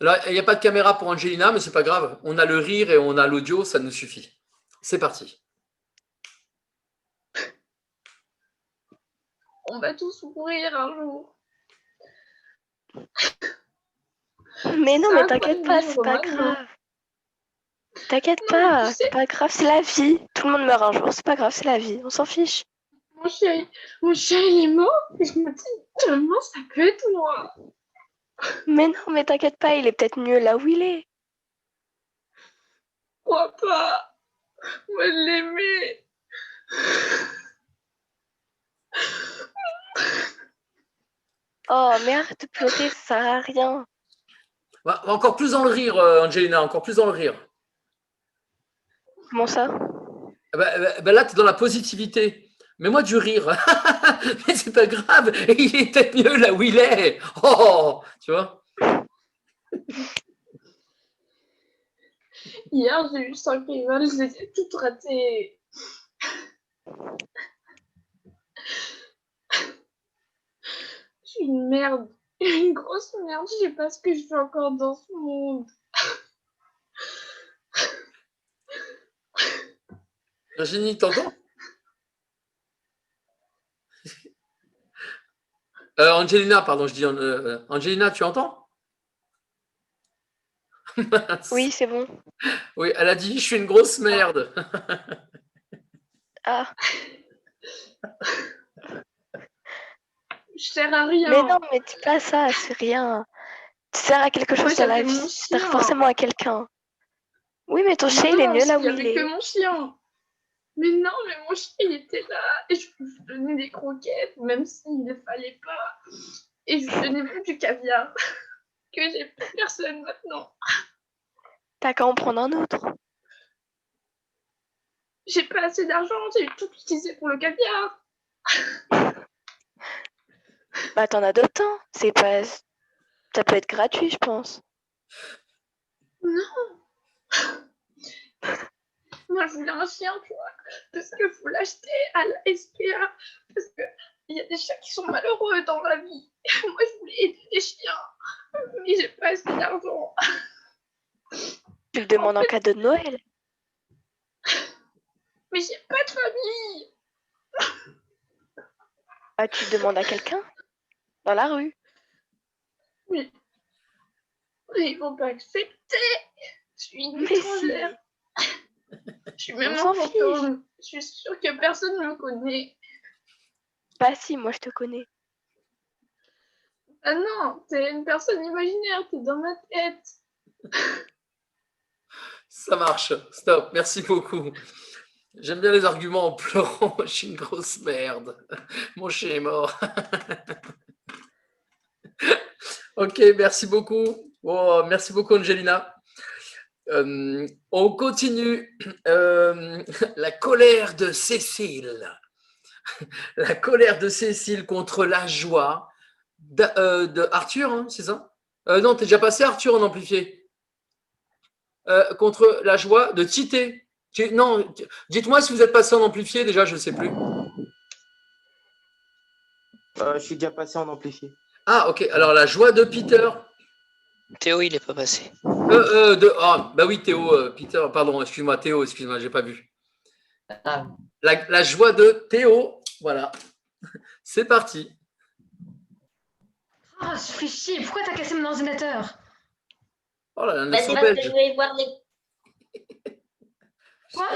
Là, il n'y a pas de caméra pour Angelina, mais c'est pas grave. On a le rire et on a l'audio, ça nous suffit. C'est parti. On va tous mourir un jour. Mais non, Ça, mais quoi t'inquiète de pas, vivre c'est pas maintenant? grave. T'inquiète Non, mais pas, tu c'est sais, pas grave, c'est la vie. Tout le monde meurt un jour, c'est pas grave, c'est la vie, on s'en fiche. mon chien, il est mort. Et je me dis, demain, ça peut être moi. Mais non, mais t'inquiète pas, il est peut-être mieux là où il est. Crois pas. Moi, je l'aimais. Oh, mais arrête de pleurer, ça sert à rien. Encore plus dans le rire, Angelina, encore plus dans le rire. Comment ça? Là, tu es dans la positivité. Mets-moi du rire. Mais c'est pas grave. Il est peut-être mieux là où il est. Oh, tu vois. Hier, j'ai eu 5 rivales, je les ai toutes ratées. Je suis une merde. Une grosse merde. Je sais pas ce que je fais encore dans ce monde. Virginie, t'entends? Angelina, pardon, je dis Angelina, tu entends? Oui, c'est bon. Oui, elle a dit, je suis une grosse merde. Ah. Je sers à rien. Mais non, mais dis pas ça, c'est rien. Tu sers à quelque chose dans la vie, tu sers forcément à quelqu'un. Oui, mais ton chien, il est mieux là où il Il n'y avait est. que mon chien. Mais non, mais mon chien, il était là. Et je lui donnais des croquettes, même s'il ne fallait pas. Et je lui donnais même du caviar. Que j'ai plus personne maintenant. T'as qu'à en prendre un autre. J'ai pas assez d'argent, j'ai tout utilisé pour le caviar. Bah, t'en adoptes un. C'est pas. Ça peut être gratuit, je pense. Non. Moi, je voulais un chien, tu vois. Parce qu'il faut l'acheter à la SPA. Parce qu'il y a des chiens qui sont malheureux dans la vie. Moi, je voulais aider les chiens. Mais j'ai pas assez d'argent. Tu le demandes en cadeau de Noël. Mais j'ai pas de famille. Bah, tu demandes à quelqu'un. Dans la rue. Oui. Mais ils vont pas accepter. Je suis une Mais étrangère. Je suis même On en s'en fiche. fantôme. Je suis sûre que personne ne me connaît. Bah si, moi je te connais. Ah non, t'es une personne imaginaire, t'es dans ma tête. Ça marche. Stop. Merci beaucoup. J'aime bien les arguments en pleurant. Je suis une grosse merde. Mon chien est mort. Ok, merci beaucoup. Oh, merci beaucoup, Angelina. On continue. La colère de Cécile. La colère de Cécile contre la joie de Arthur, hein, c'est ça? Non, t'es déjà passé Arthur en amplifié. Contre la joie de Tité. Non, dites-moi si vous êtes passé en amplifié déjà, je ne sais plus. Je suis déjà passé en amplifié. Ah, ok. Alors, la joie de Peter. Théo, il n'est pas passé. Bah oui, Théo, Peter, pardon, excuse-moi, Théo, excuse-moi, j'ai pas vu. La joie de Théo, voilà. C'est parti. Oh, je fais chier. Pourquoi t'as cassé mon ordinateur? Oh là là, Bah, c'est parce que je voulais voir les. Quoi?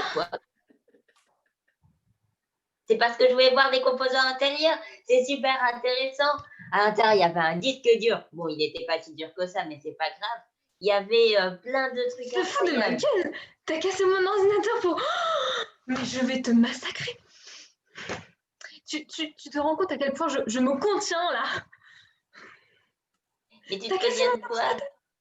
C'est parce que je voulais voir les composants intérieurs. C'est super intéressant. À l'intérieur, il y avait un disque dur. Bon, il n'était pas si dur que ça, mais c'est pas grave. Il y avait plein de trucs. Tu te fous de ma gueule? T'as cassé mon ordinateur pour. Mais je vais te massacrer. Tu te rends compte à quel point je me contiens là? Mais tu te contiens de quoi?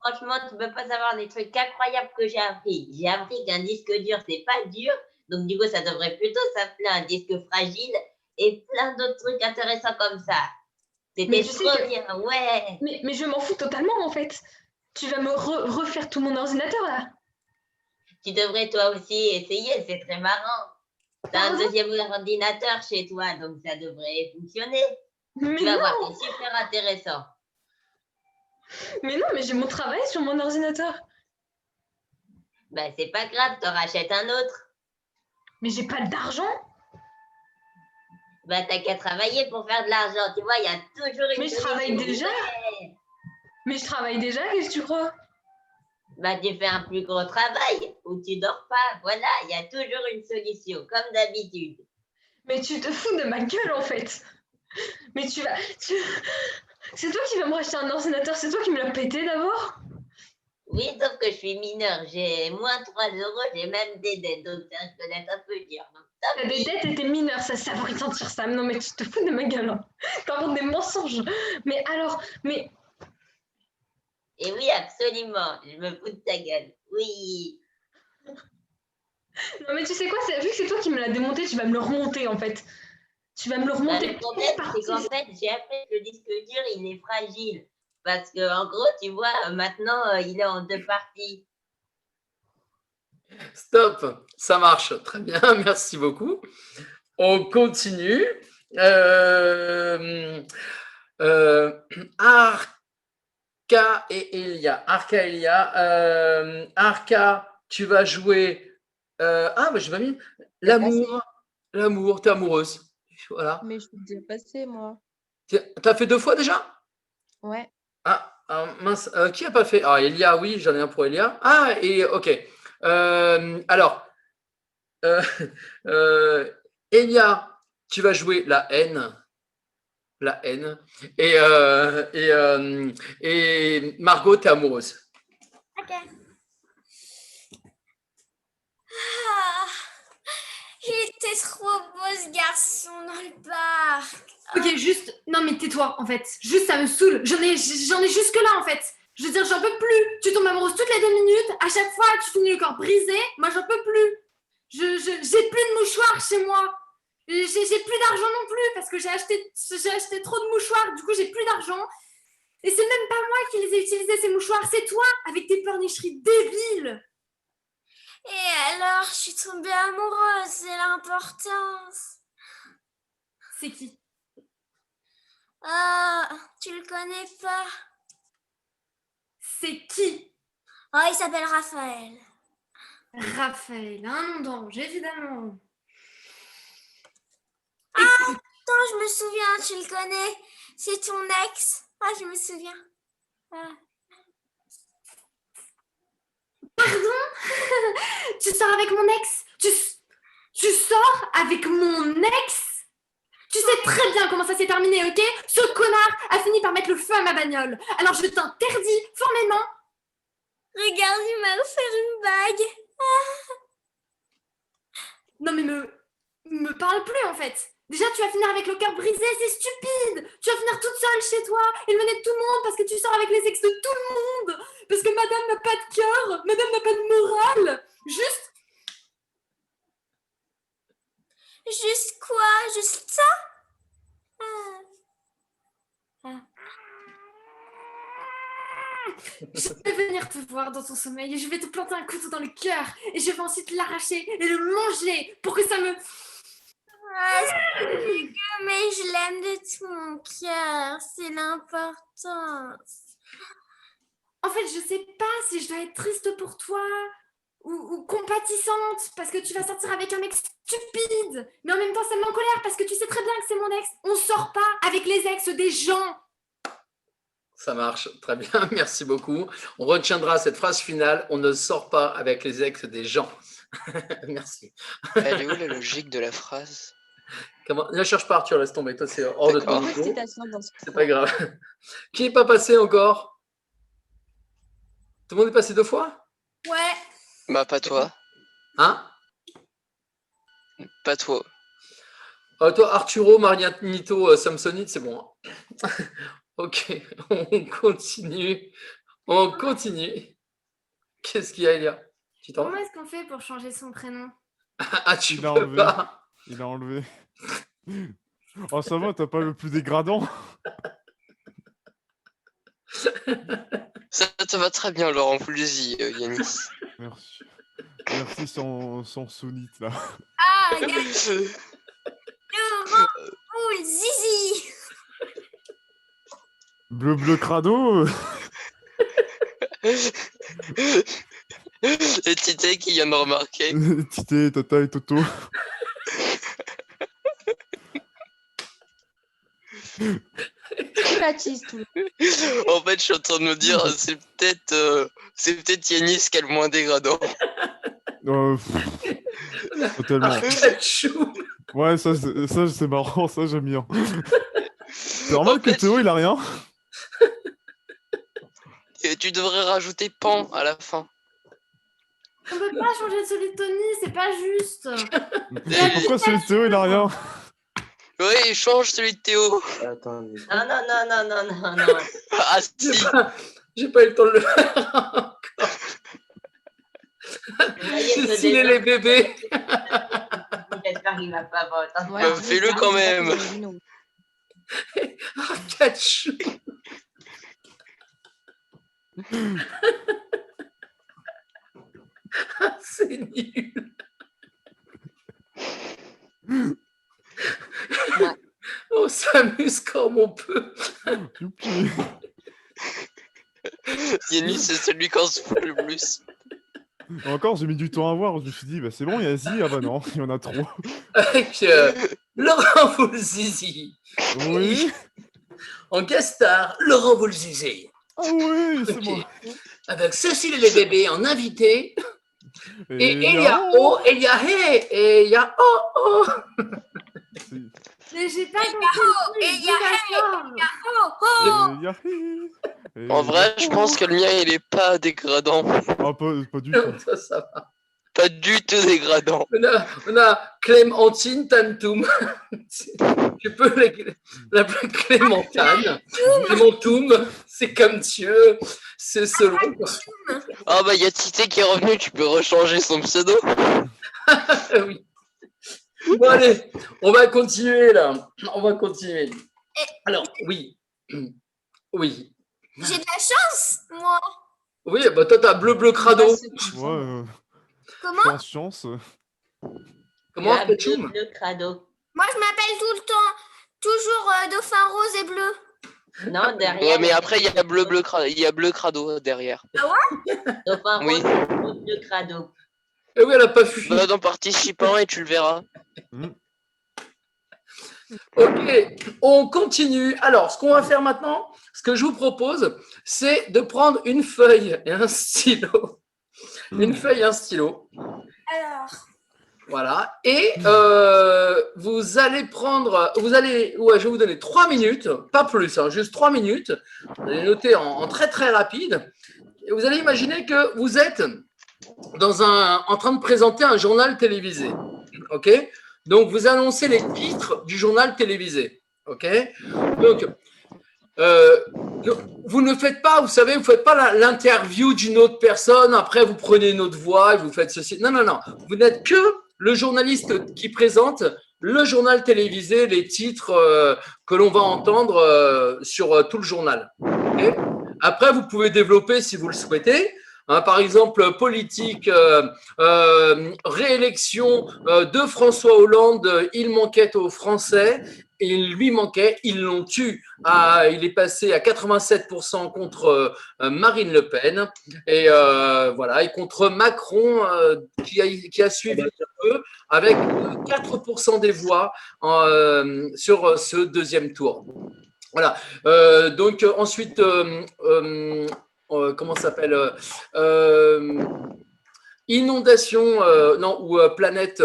Franchement, tu peux pas savoir des trucs incroyables que j'ai appris. J'ai appris qu'un disque dur, c'est pas dur. Donc, du coup, ça devrait plutôt s'appeler un disque fragile. et plein d'autres trucs intéressants comme ça. Mais C'était tu sais trop que- bien, ouais. Mais je m'en fous totalement en fait. Tu vas me refaire tout mon ordinateur là. Tu devrais toi aussi essayer, c'est très marrant. T'as un Pardon? deuxième ordinateur chez toi, donc ça devrait fonctionner. Mais Tu vas voir, non, c'est super intéressant. mais non, mais j'ai mon travail sur mon ordinateur. Ben, c'est pas grave, t'en rachètes un autre. Mais j'ai pas d'argent. Ben, t'as qu'à travailler pour faire de l'argent. Tu vois, il y a toujours une Mais je travaille solution. déjà. Ouais. Mais je travaille déjà, qu'est-ce que tu crois? Ben, tu fais un plus gros travail ou tu dors pas. Voilà, il y a toujours une solution, comme d'habitude. Mais tu te fous de ma gueule en fait. Mais tu vas. C'est toi qui vas me racheter un ordinateur, c'est toi qui me l'as pété d'abord? Oui, sauf que je suis mineur. J'ai moins 3 euros, j'ai même des dettes. Donc, ça je connais un peu dur. Donc, tant T'as des pis. dettes et t'es mineur, ça va sentir ça. Non mais tu te fous de ma gueule. Hein. T'inventes des mensonges. Mais alors, mais Et oui, absolument. Je me fous de ta gueule. Oui. non mais tu sais quoi, vu que c'est toi qui me l'as démonté, tu vas me le remonter en fait. Tu vas me le Ben, remonter. le problème, c'est qu'en fait, j'ai appris que le disque dur, il est fragile. Parce que, en gros, tu vois, maintenant, il est en 2 parties. Stop, ça marche. Très bien, merci beaucoup. On continue. Arca et Elia. Arca et Elia. Arca, tu vas jouer. Ah, bah, j'ai pas mis. L'amour. L'amour, t'es amoureuse. Voilà. Mais je suis déjà passée, moi. T'as fait 2 fois déjà? Ouais. Ah, mince. Qui a pas fait? Ah, Elia, oui, j'en ai un pour Elia. Ah, et ok. Alors, euh, Elia, tu vas jouer la haine. La haine. Et Margot, t'es amoureuse. Ok. Ah, il était trop beau ce garçon dans le parc. Ok, juste. Non, mais tais-toi, en fait. Juste, ça me saoule. J'en ai jusque-là, en fait. Je veux dire, j'en peux plus. Tu tombes amoureuse toutes les 2 minutes. À chaque fois, tu finis le corps brisé. Moi, j'en peux plus. J'ai plus de mouchoirs chez moi. J'ai plus d'argent non plus parce que j'ai acheté trop de mouchoirs. Du coup, j'ai plus d'argent. Et c'est même pas moi qui les ai utilisés, ces mouchoirs. C'est toi, avec tes pleurnicheries débiles. Et alors, je suis tombée amoureuse, c'est l'importance. C'est qui? Ah, tu le connais pas? C'est qui? Oh, il s'appelle Raphaël. Raphaël, un nom d'ange, évidemment. Ah, attends, je me souviens, tu le connais. C'est ton ex. Ah, je me souviens. Ah. Pardon? Tu sors avec mon ex? Tu sors avec mon ex? Tu sais très bien comment ça s'est terminé, ok? Ce connard a fini par mettre le feu à ma bagnole. Alors je t'interdis formellement. Regarde, il m'a offert une bague. Ah. Non mais me parle plus en fait. Déjà tu vas finir avec le cœur brisé, c'est stupide. Tu vas finir toute seule chez toi, éloignée de tout le monde parce que tu sors avec les ex de tout le monde. Parce que madame n'a pas de cœur, madame n'a pas de morale. Juste quoi? Juste ça? Ah. Ah. Je vais venir te voir dans ton sommeil et je vais te planter un couteau dans le cœur et je vais ensuite l'arracher et le manger pour que ça me... Ah, c'est dégueu, mais je l'aime de tout mon cœur. C'est l'importance. En fait, je sais pas si je dois être triste pour toi ou compatissante parce que tu vas sortir avec un mec stupide. Mais en même temps, ça me met en colère parce que tu sais très bien que c'est mon ex. On sort pas avec les ex des gens. Ça marche, très bien, merci beaucoup. On retiendra cette phrase finale, on ne sort pas avec les ex des gens. Merci. Elle est où la logique de la phrase? Ne cherche pas Arthur, laisse tomber, toi c'est hors de ton niveau. dans ce C'est pas grave. Qui n'est pas passé encore? Tout le monde est passé 2 fois? Ouais. Bah pas toi. Hein? Pas toi. Toi, Arturo, Marianito, Samsonite, c'est bon. Ok, on continue. On continue. Qu'est-ce qu'il y a, Elia? Tu t'en Comment vas? est-ce qu'on fait pour changer son prénom? Ah, tu Il a peux enlevé. pas. Il a enlevé. Oh, ça va, t'as pas le plus dégradant. Ça te va très bien, Laurent Poulzy, Yanis. Merci. Merci sans sonite, là. Ah, regarde, Laurent Poulzizi. Bleu crado. Et Tité qui vient de remarquer. Tité, Tata et Toto. Baptiste, tout. En fait, je suis en train de me dire, c'est peut-être Yanis qui est le moins dégradant. Totalement. Arcachou. Ouais, ça c'est marrant, ça j'aime bien. C'est normal que Théo il a rien. Et tu devrais rajouter pan à la fin. On peut pas changer celui de Tony, c'est pas juste. Mais pourquoi celui de Théo il a rien? Oui, change celui de Théo. Attendez. Non. Ah si. J'ai pas eu le temps de le faire encore. Cécile et les bébés. J'espère qu'il va pas voter. Bah, fais-le quand même. Arcachou. C'est nul. On s'amuse comme on peut. Youpi. Yanis, c'est celui qu'on se fout le plus. Encore, j'ai mis du temps à voir. Je me suis dit, bah c'est bon, il y a Zi. Ah bah non, il y en a trop. Avec Laurent Voulzizi. Oui. En guest star, Laurent Voulzizi. Ah oui, c'est Ok. moi. Avec Cécile et les bébés en invité. Et il il y a O, et il y a Hey, et il y a Oh. Mais j'ai pas compris. Et il y a En vrai, je pense que le mien, il est pas dégradant. Ah, pas du tout. Ça va. Pas du tout dégradant. On a Clémentine Tantoum. Tu peux l'appeler Clémentane. Clémentoum, c'est comme Dieu. C'est selon. Ah bah, il y a Tité qui est revenu, tu peux rechanger son pseudo. Oui. Bon, allez, on va continuer là. On va continuer. Alors, oui. Oui. J'ai de la chance, moi. Oui, bah toi, t'as bleu crado. Ouais, Comment chance. Comment Le crado. Moi, je m'appelle tout le temps, toujours dauphin rose et bleu. Non, derrière. Ouais, mais après, il y a bleu crado derrière. Ah ouais Dauphin Oui. rose, bleu crado. Et oui, elle a pas fui. Va dans participant et tu le verras. Ok, on continue. Alors, ce qu'on va faire maintenant, ce que je vous propose, c'est de prendre une feuille et un stylo. Une feuille et un stylo. Alors, Voilà. Et vous allez prendre, ouais, je vais vous donner 3 minutes, pas plus, hein, juste 3 minutes. Vous allez noter en très très rapide. Et vous allez imaginer que vous êtes en train de présenter un journal télévisé. OK? Donc, vous annoncez les titres du journal télévisé. OK? Donc, vous ne faites pas, vous savez, vous ne faites pas l'interview d'une autre personne, après vous prenez une autre voix et vous faites ceci. Non. Vous n'êtes que le journaliste qui présente le journal télévisé, les titres que l'on va entendre sur tout le journal. Okay? Après, vous pouvez développer si vous le souhaitez. Hein, par exemple, politique, réélection de François Hollande, il manquait aux Français, il lui manquait, ils l'ont tué. Il est passé à 87% contre Marine Le Pen, et voilà, et contre Macron qui a suivi un peu avec 4% des voix sur ce deuxième tour. Voilà. Donc ensuite. Comment ça s'appelle inondation, ou planète,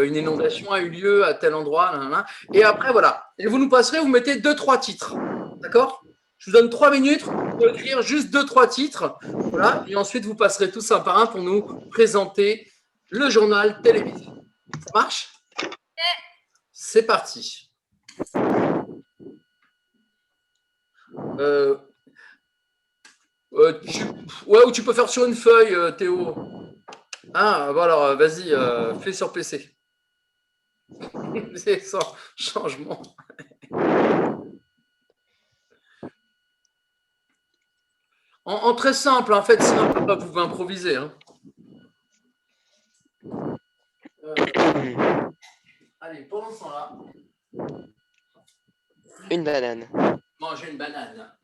une inondation a eu lieu à tel endroit, et après voilà, et vous nous passerez, vous mettez 2-3 titres, d'accord? Je vous donne 3 minutes pour écrire juste 2-3 titres, voilà, et ensuite vous passerez tous un par un pour nous présenter le journal télévisé. Ça marche? C'est parti. Ouais, ou tu peux faire sur une feuille, Théo. Ah, bon alors, vas-y, fais sur PC. C'est sans changement. En très simple, en fait, simple, vous pouvez improviser. Hein. Allez, pendant ce temps-là, Une banane. mangez une banane.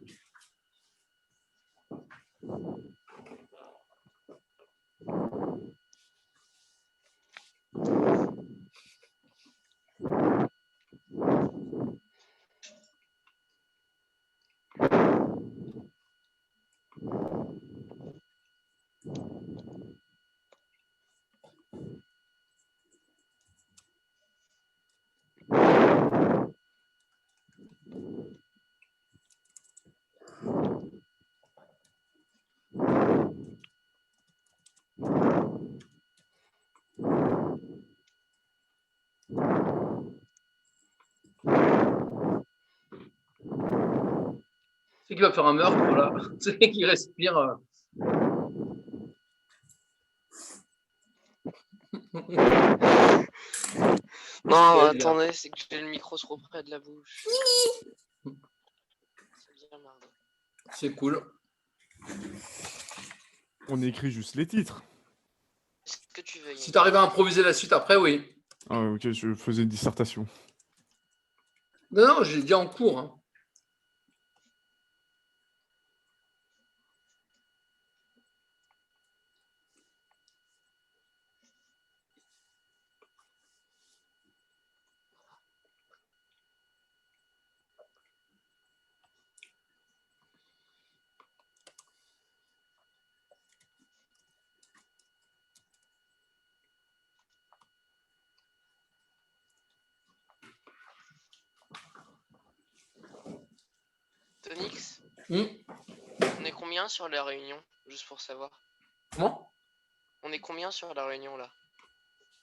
C'est qui va faire un meurtre, voilà. C'est qui respire. Non, attendez, c'est que j'ai le micro trop près de la bouche. C'est cool. On écrit juste les titres. Ce que tu veux. Si tu arrives à improviser la suite après, oui. Ah, ok, je faisais une dissertation. Non, non, j'ai dit en cours. Hein. Tonix, Hmm. on est combien sur la réunion? Juste pour savoir. Comment? On est combien sur la réunion là?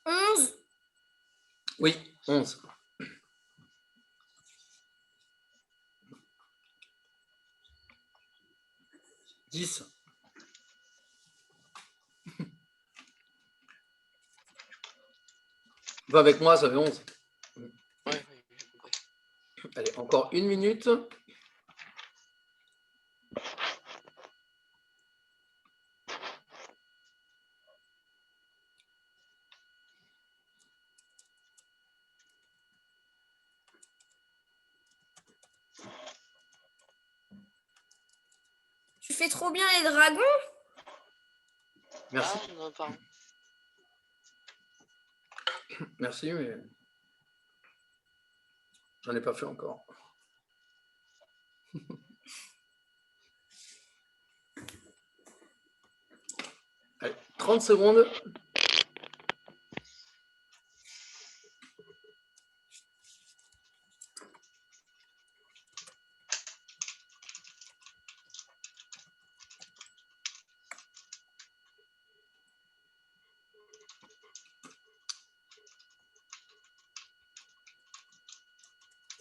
11. Oui, 11. « 10. Va avec moi, ça fait 11. Ouais. Allez, encore 1 minute. Tu fais trop bien les dragons. Merci. Ah, non, pardon. Merci, mais j'en ai pas fait encore. Allez, 30 secondes.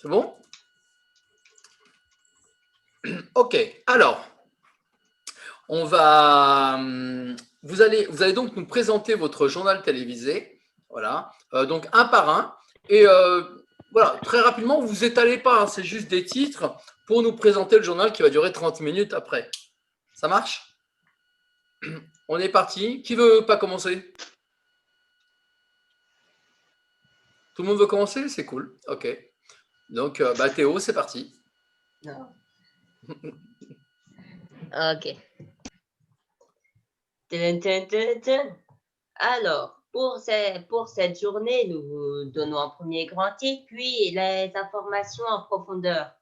C'est bon? Ok, alors, on va, vous allez donc nous présenter votre journal télévisé, voilà, donc un par un, et voilà, très rapidement, vous vous étalez pas, hein, c'est juste des titres pour nous présenter le journal qui va durer 30 minutes après. Ça marche? On est parti. Qui veut pas commencer? Tout le monde veut commencer? C'est cool, ok. Donc, Théo, c'est parti. Non. Ok. Alors, pour cette journée, nous vous donnons un premier grand titre, puis les informations en profondeur.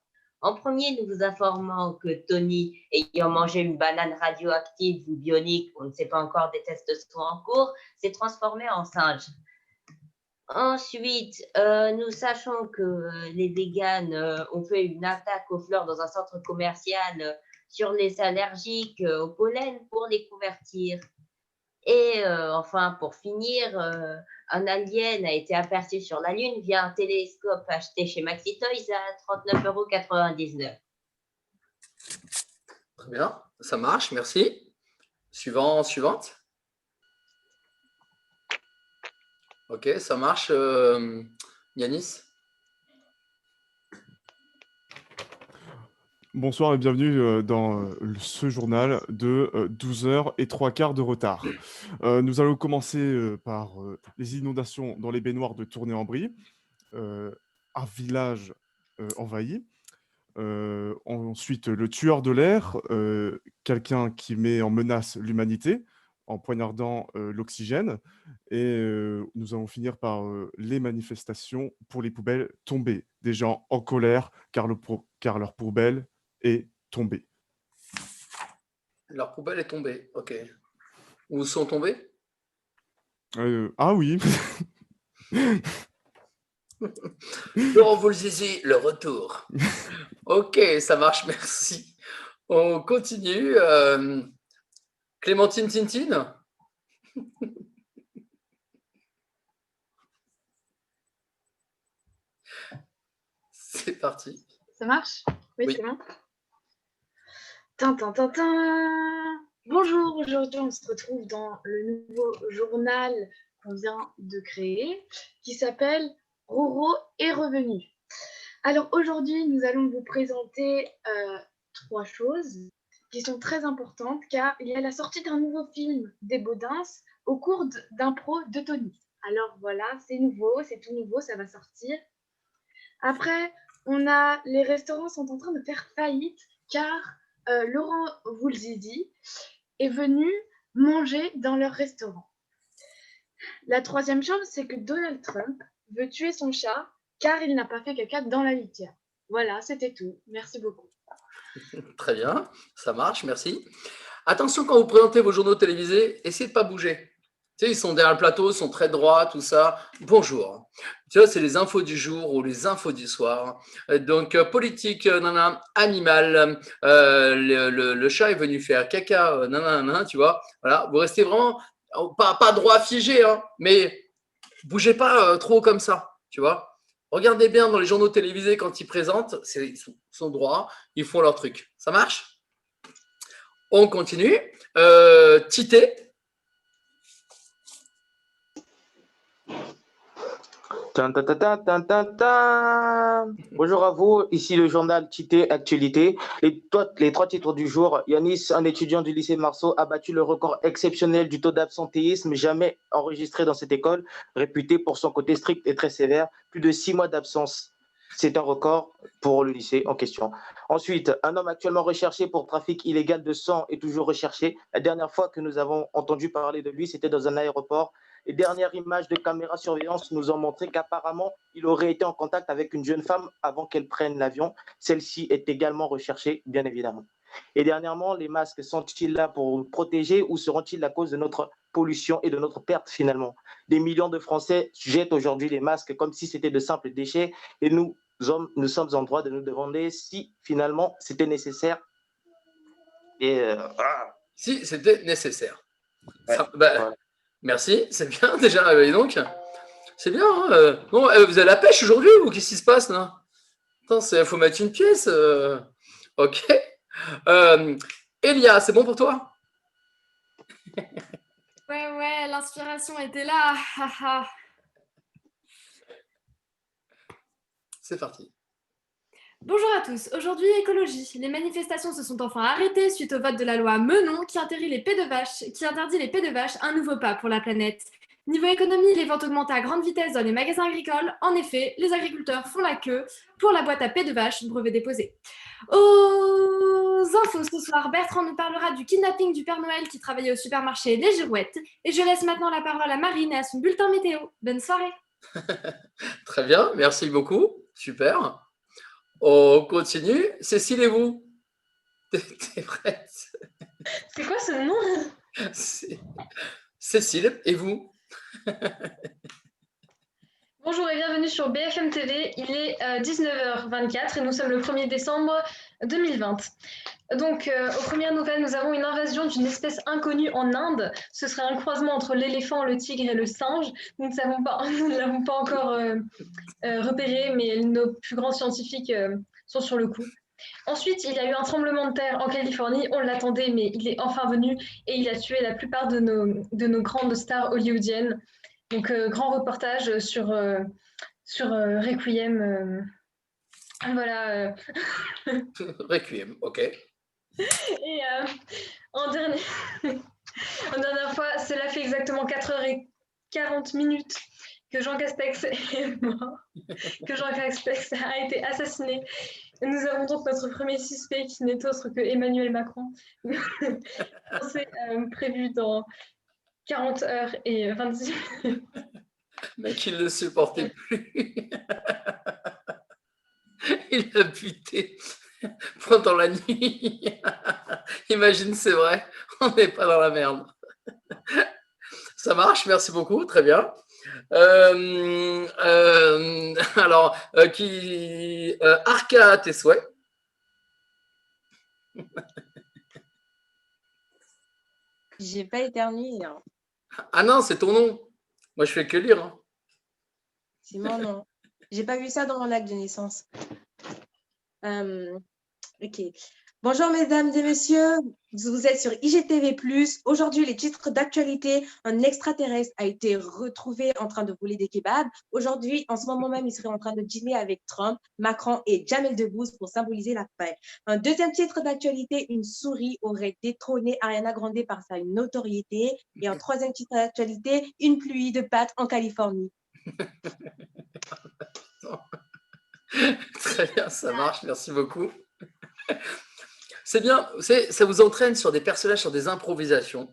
En premier, nous vous informons que Tony, ayant mangé une banane radioactive ou bionique, on ne sait pas encore, des tests sont en cours, s'est transformé en singe. Ensuite, nous sachons que les véganes ont fait une attaque aux fleurs dans un centre commercial sur les allergiques au pollen pour les convertir. Et enfin, pour finir, un alien a été aperçu sur la Lune via un télescope acheté chez Maxi Toys à 39,99 €. Très bien, ça marche, merci. Suivante. Ok, ça marche. Yanis? Bonsoir et bienvenue dans ce journal de 12 heures et 3/4 de retard. Nous allons commencer par les inondations dans les baignoires de Tournai-en-Brie, un village envahi. Ensuite, le tueur de l'air, quelqu'un qui met en menace l'humanité en poignardant l'oxygène. Et nous allons finir par les manifestations pour les poubelles tombées. Des gens en colère car leur poubelle est tombée. Leur poubelle est tombée, ok. Où sont tombés? Ah oui. Laurent Voulzizi, le retour. Ok, ça marche, merci. On continue. Clémentine Tintine? C'est parti. Ça marche? Oui, Oui. c'est bon. Tintin. Bonjour, aujourd'hui on se retrouve dans le nouveau journal qu'on vient de créer qui s'appelle Roro est revenu. Alors aujourd'hui nous allons vous présenter 3 choses qui sont très importantes car il y a la sortie d'un nouveau film des Baudins au cours d'impro de Tony. Alors voilà, c'est nouveau, c'est tout nouveau, ça va sortir. Après, les restaurants sont en train de faire faillite car Laurent Voulzizi est venu manger dans leur restaurant. La 3e chose, c'est que Donald Trump veut tuer son chat car il n'a pas fait caca dans la litière. Voilà, c'était tout. Merci beaucoup. Très bien, ça marche, merci. Attention, quand vous présentez vos journaux télévisés, essayez de ne pas bouger. Tu sais, ils sont derrière le plateau, ils sont très droits, tout ça. Bonjour. Tu vois, c'est les infos du jour ou les infos du soir. Donc, politique, animal, le chat est venu faire caca, tu vois. Voilà, vous restez vraiment pas droit figé, hein, mais bougez pas trop comme ça, tu vois. Regardez bien dans les journaux télévisés quand ils présentent, ils sont droits, ils font leur truc. Ça marche? On continue. Tité. Bonjour à vous, ici le journal Tité Actualité. Les 3 titres du jour. Yanis, un étudiant du lycée Marceau, a battu le record exceptionnel du taux d'absentéisme jamais enregistré dans cette école, réputée pour son côté strict et très sévère. Plus de 6 mois d'absence. C'est un record pour le lycée en question. Ensuite, un homme actuellement recherché pour trafic illégal de sang est toujours recherché. La dernière fois que nous avons entendu parler de lui, c'était dans un aéroport. Les dernières images de caméra surveillance nous ont montré qu'apparemment, il aurait été en contact avec une jeune femme avant qu'elle prenne l'avion. Celle-ci est également recherchée, bien évidemment. Et dernièrement, les masques sont-ils là pour nous protéger ou seront-ils la cause de notre pollution et de notre perte finalement? Des millions de Français jettent aujourd'hui les masques comme si c'était de simples déchets et nous sommes en droit de nous demander si finalement c'était nécessaire. Et Si c'était nécessaire. Ouais, voilà. Merci, c'est bien déjà. Et donc, c'est bien. Hein, bon, vous avez la pêche aujourd'hui ou qu'est-ce qui se passe là? Attends, il faut mettre une pièce. Ok. Elia, c'est bon pour toi? Ouais, l'inspiration était là. C'est parti. Bonjour à tous. Aujourd'hui, écologie. Les manifestations se sont enfin arrêtées suite au vote de la loi Menon qui interdit les pets de vache, un nouveau pas pour la planète. Niveau économie, les ventes augmentent à grande vitesse dans les magasins agricoles. En effet, les agriculteurs font la queue pour la boîte à pets de vache, brevet déposé. Aux infos ce soir, Bertrand nous parlera du kidnapping du Père Noël qui travaillait au supermarché Les Girouettes. Et je laisse maintenant la parole à Marine et à son bulletin météo. Bonne soirée. Très bien, merci beaucoup. Super. On continue. Cécile et vous? T'es prête? C'est quoi ce nom? Cécile et vous? Bonjour et bienvenue sur BFM TV. Il est 19h24 et nous sommes le 1er décembre 2020. Donc, aux premières nouvelles, nous avons une invasion d'une espèce inconnue en Inde. Ce serait un croisement entre l'éléphant, le tigre et le singe. Nous ne l'avons pas encore repéré, mais nos plus grands scientifiques sont sur le coup. Ensuite, il y a eu un tremblement de terre en Californie. On l'attendait, mais il est enfin venu et il a tué la plupart de nos grandes stars hollywoodiennes. Donc, grand reportage sur sur Requiem. Voilà. Requiem, ok. Et en dernière fois, cela fait exactement 4h40 que Jean Castex est mort, que Jean Castex a été assassiné. Nous avons donc notre premier suspect qui n'est autre que Emmanuel Macron. C'est prévu dans 40 heures et 26 minutes. Mec, il ne le supportait plus. Il a buté pendant la nuit. Imagine, c'est vrai, on n'est pas dans la merde. Ça marche, merci beaucoup, très bien. Alors, Arca, tes souhaits? J'ai pas éternué. Hein. Ah non, c'est ton nom. Moi, je fais que lire. Hein. C'est mon nom. J'ai pas vu ça dans mon acte de naissance. Ok. Bonjour mesdames et messieurs, vous êtes sur IGTV+. Aujourd'hui, les titres d'actualité. Un extraterrestre a été retrouvé en train de voler des kebabs. Aujourd'hui, en ce moment même, il serait en train de dîner avec Trump, Macron et Jamel Debbouze pour symboliser la paix. Un deuxième titre d'actualité, une souris aurait détrôné Ariana Grande par sa notoriété. Et un troisième titre d'actualité, une pluie de pâtes en Californie. Très bien, ça marche, merci beaucoup. C'est bien, ça vous entraîne sur des personnages, sur des improvisations.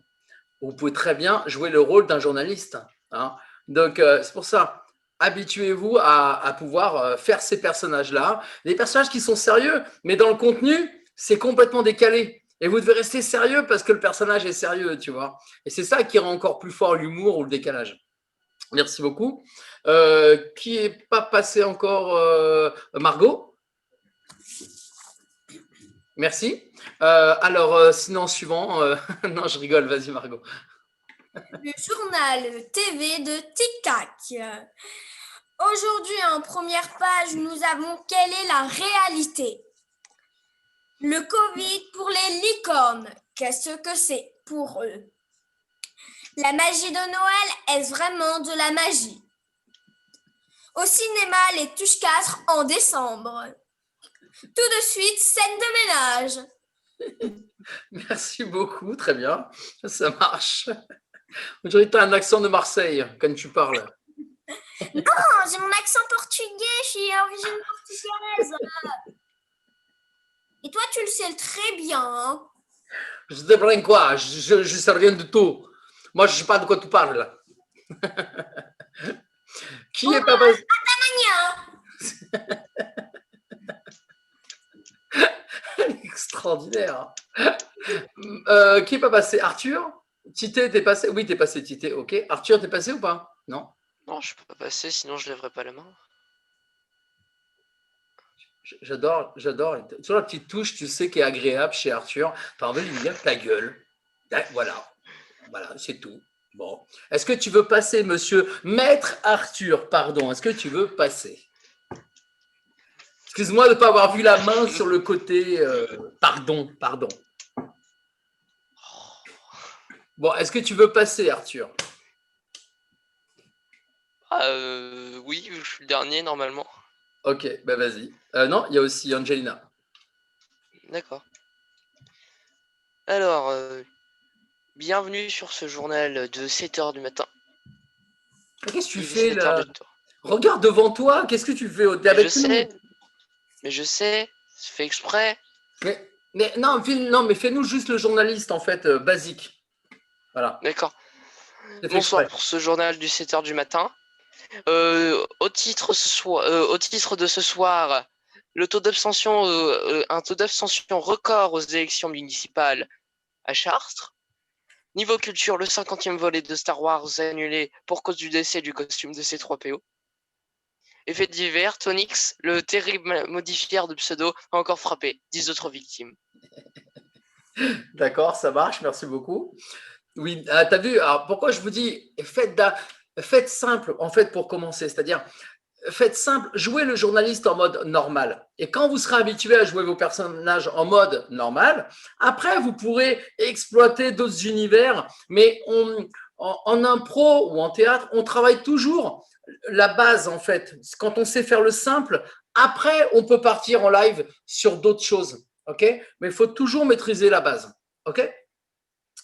Vous pouvez très bien jouer le rôle d'un journaliste. Hein. Donc, c'est pour ça, habituez-vous à pouvoir faire ces personnages-là. Des personnages qui sont sérieux, mais dans le contenu, c'est complètement décalé. Et vous devez rester sérieux parce que le personnage est sérieux, tu vois. Et c'est ça qui rend encore plus fort l'humour ou le décalage. Merci beaucoup. Qui n'est pas passé encore Margot? Merci. Alors, sinon, suivant. Non, je rigole. Vas-y, Margot. Le journal TV de Tic Tac. Aujourd'hui, en première page, nous avons quelle est la réalité. Le Covid pour les licornes. Qu'est-ce que c'est pour eux? La magie de Noël, est-ce vraiment de la magie? Au cinéma, les Tuches 4 en décembre. Tout de suite, scène de ménage. Merci beaucoup, très bien. Ça marche. Aujourd'hui, tu as un accent de Marseille quand tu parles. Non, j'ai mon accent portugais, je suis origine portugaise. Et toi, tu le sais très bien. Hein? Je te plains quoi? Je ne sais rien du tout. Moi, je ne sais pas de quoi tu parles là. Qui est pas passé? Extraordinaire. Qui est pas passé? Arthur? Tité, t'es passé? Oui, t'es passé, Tité. Ok. Arthur, t'es passé ou pas? Non? Non, je peux pas passer, sinon je lèverai pas la main. J'adore. Sur la petite touche, tu sais, qui est agréable chez Arthur. T'as envie de lui dire ta gueule. Voilà, c'est tout. Bon. Est-ce que tu veux passer, monsieur Maître Arthur? Pardon, est-ce que tu veux passer? Excuse-moi de ne pas avoir vu la main sur le côté. Pardon. Bon, est-ce que tu veux passer, Arthur? Oui, je suis le dernier normalement. Ok, bah vas-y. Non, il y a aussi Angelina. D'accord. Alors, bienvenue sur ce journal de 7h du matin. Qu'est-ce que tu fais là? Regarde devant toi, qu'est-ce que tu fais? Je sais, c'est fait exprès. Mais non, mais fais-nous juste le journaliste en fait, basique. Voilà. D'accord. Bonsoir pour ce journal du 7h du matin. Au titre de ce soir, un taux d'abstention record aux élections municipales à Chartres. Niveau culture, le 50e volet de Star Wars annulé pour cause du décès du costume de C3PO. Effet divers, Tonix, le terrible modificateur de pseudo, a encore frappé 10 autres victimes. D'accord, ça marche, merci beaucoup. Oui, tu as vu, alors pourquoi je vous dis, faites simple en fait pour commencer, c'est-à-dire faites simple, jouez le journaliste en mode normal. Et quand vous serez habitué à jouer vos personnages en mode normal, après vous pourrez exploiter d'autres univers, mais en impro ou en théâtre, on travaille toujours la base, en fait. Quand on sait faire le simple, après, on peut partir en live sur d'autres choses. OK? Mais il faut toujours maîtriser la base. OK?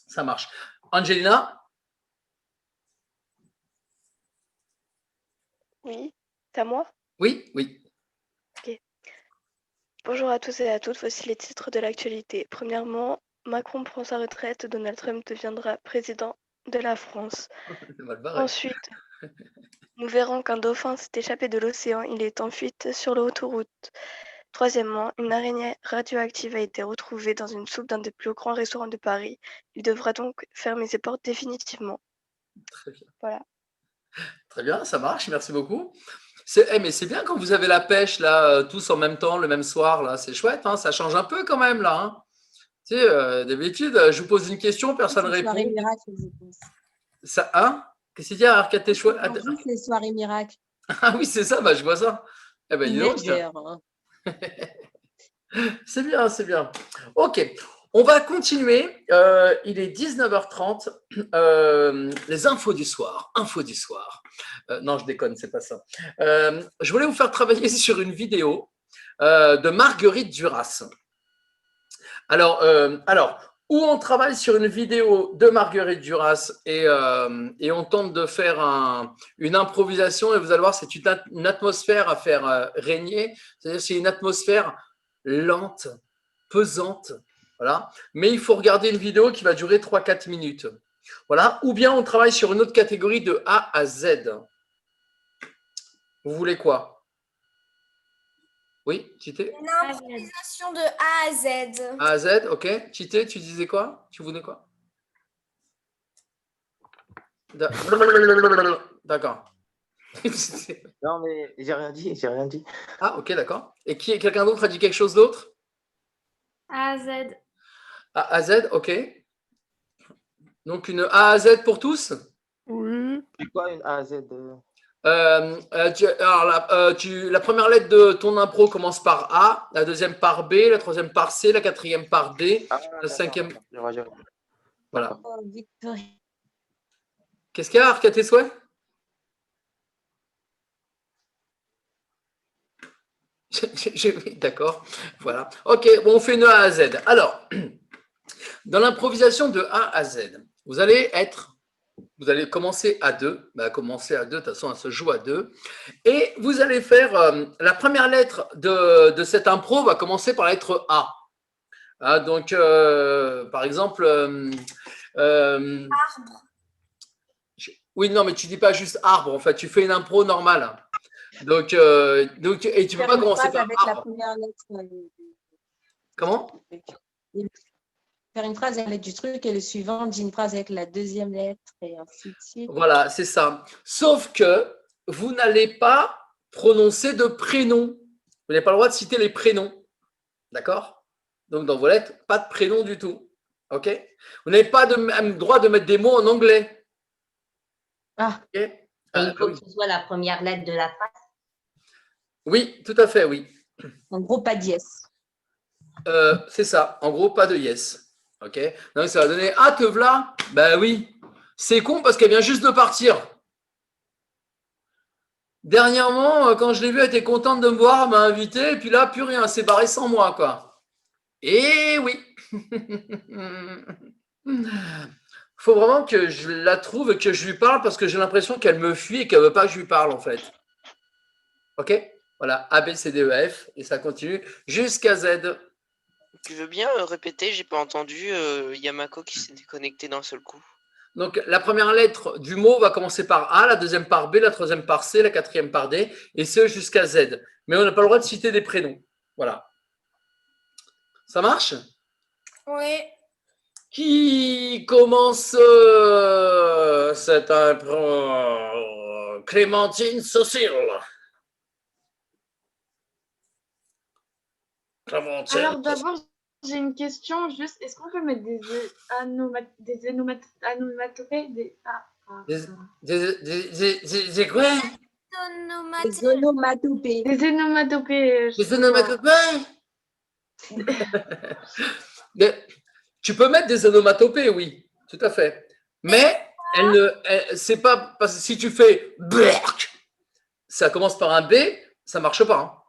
Ça marche. Angelina? Oui, c'est à moi? Oui, oui. Ok. Bonjour à tous et à toutes, voici les titres de l'actualité. Premièrement, Macron prend sa retraite, Donald Trump deviendra président de la France. Mal barré. Ensuite, nous verrons qu'un dauphin s'est échappé de l'océan, il est en fuite sur l'autoroute. Troisièmement, une araignée radioactive a été retrouvée dans une soupe d'un des plus grands restaurants de Paris. Il devra donc fermer ses portes définitivement. Très bien. Voilà. Très bien, ça marche, merci beaucoup. Mais c'est bien quand vous avez la pêche, là, tous en même temps, le même soir, là, c'est chouette, hein, ça change un peu quand même, là. Hein. Tu sais, d'habitude, je vous pose une question, personne ne C'est répond. soirée miracle, je pense. Ça, hein? Qu'est-ce qu'il y a, Arcade tes choix? C'est les soirées miracles. Ah oui, c'est ça, bah, je vois ça. Eh ben, Il dis neige donc. d'ailleurs, hein. C'est bien, c'est bien. Ok, on va continuer. Il est 19h30. Les infos du soir. Infos du soir. Non, je déconne, c'est pas ça. Je voulais vous faire travailler sur une vidéo de Marguerite Duras. Alors, où on travaille sur une vidéo de Marguerite Duras et on tente de faire une improvisation et vous allez voir, c'est une atmosphère à faire régner. C'est-à-dire c'est une atmosphère lente, pesante. Voilà. Mais il faut regarder une vidéo qui va durer 3-4 minutes. Voilà. Ou bien on travaille sur une autre catégorie de A à Z. Vous voulez quoi? Oui, Tité? Une improvisation de A à Z. A à Z, ok. Tité, tu disais quoi? Tu voulais quoi? D'accord. Non, mais j'ai rien dit, j'ai rien dit. Ah, ok, d'accord. Et quelqu'un d'autre a dit quelque chose d'autre? A à Z. A à Z, ok. Donc une A à Z pour tous? Oui. C'est quoi une A à Z? La première lettre de ton impro commence par A, la deuxième par B, la troisième par C, la quatrième par D, la cinquième. Voilà. Oh, Victorie. Qu'est-ce qu'il y a, Arc, à tes souhaits? Oui, d'accord. Voilà. Ok, bon, on fait une A à Z. Alors, dans l'improvisation de A à Z, vous allez commencer à 2. Commencer à 2, de toute façon, elle se joue à 2. Et vous allez faire la première lettre de cette impro va commencer par la lettre A. Ah, donc, par exemple. Arbre. Oui, non, mais tu dis pas juste arbre. En fait, tu fais une impro normale. Donc, et tu peux pas commencer par avec arbre. la première lettre. Comment? Faire une phrase avec la lettre du truc et le suivant dit une phrase avec la deuxième lettre et ainsi de suite. Voilà, c'est ça. Sauf que vous n'allez pas prononcer de prénom. Vous n'avez pas le droit de citer les prénoms. D'accord? Donc, dans vos lettres, pas de prénom du tout. OK? Vous n'avez pas le droit de mettre des mots en anglais. Ah. Okay? Il faut oui. que ce soit la première lettre de la phrase. Oui, tout à fait, oui. En gros, pas de yes. C'est ça. En gros, pas de yes. OK? Donc, ça va donner ah, te v'là? Ben oui. C'est con parce qu'elle vient juste de partir. Dernièrement, quand je l'ai vue, elle était contente de me voir, elle m'a invité, et puis là, plus rien, elle s'est barrée sans moi, quoi. Et oui. Faut vraiment que je la trouve et que je lui parle parce que j'ai l'impression qu'elle me fuit et qu'elle ne veut pas que je lui parle, en fait. OK? Voilà, A, B, C, D, E, F, et ça continue jusqu'à Z. Tu veux bien répéter? J'ai pas entendu. Yamako qui s'est déconnecté d'un seul coup. Donc, la première lettre du mot va commencer par A, la deuxième par B, la troisième par C, la quatrième par D, et ce jusqu'à Z. Mais on n'a pas le droit de citer des prénoms. Voilà. Ça marche? Oui. Qui commence cette impro? Clémentine Saucil. Clémentine. Alors d'abord, j'ai une question. Juste, est-ce qu'on peut mettre des onomatopées? Des quoi? Des onomatopées. Des onomatopées. Des onomatopées? Tu peux mettre des onomatopées, oui, tout à fait. Mais c'est pas parce que si tu fais Berk, ça commence par un B, ça marche pas. Hein.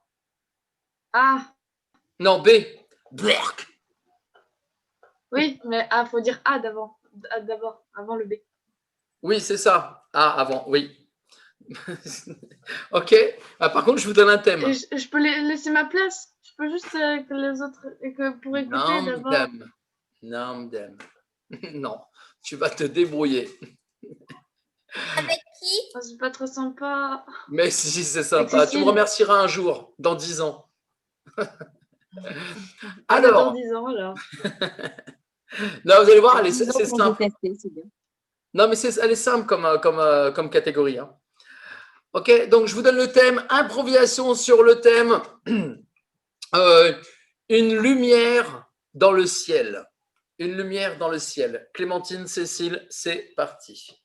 Ah, Non, B. Burk. oui, mais ah, faut dire A d'abord. D'abord, avant le B. Oui, c'est ça. A avant, oui. Ok. Ah, par contre, je vous donne un thème. Et je peux laisser ma place. Je peux juste que les autres, pour écouter d'abord. Namdem. Namdem. Non, tu vas te débrouiller. Avec qui? Oh, c'est pas trop sympa. Mais si, c'est sympa. Tu me Cécile. remercieras un jour, dans 10 ans. Ah, bah, dans Alors, 10 ans, alors. non, vous allez voir, Dans 10 ans c'est pour simple. détester, c'est bien. Non, mais elle est simple comme catégorie. Hein. Ok, donc je vous donne le thème, improvisation sur le thème, une lumière dans le ciel. Une lumière dans le ciel. Clémentine, Cécile, c'est parti.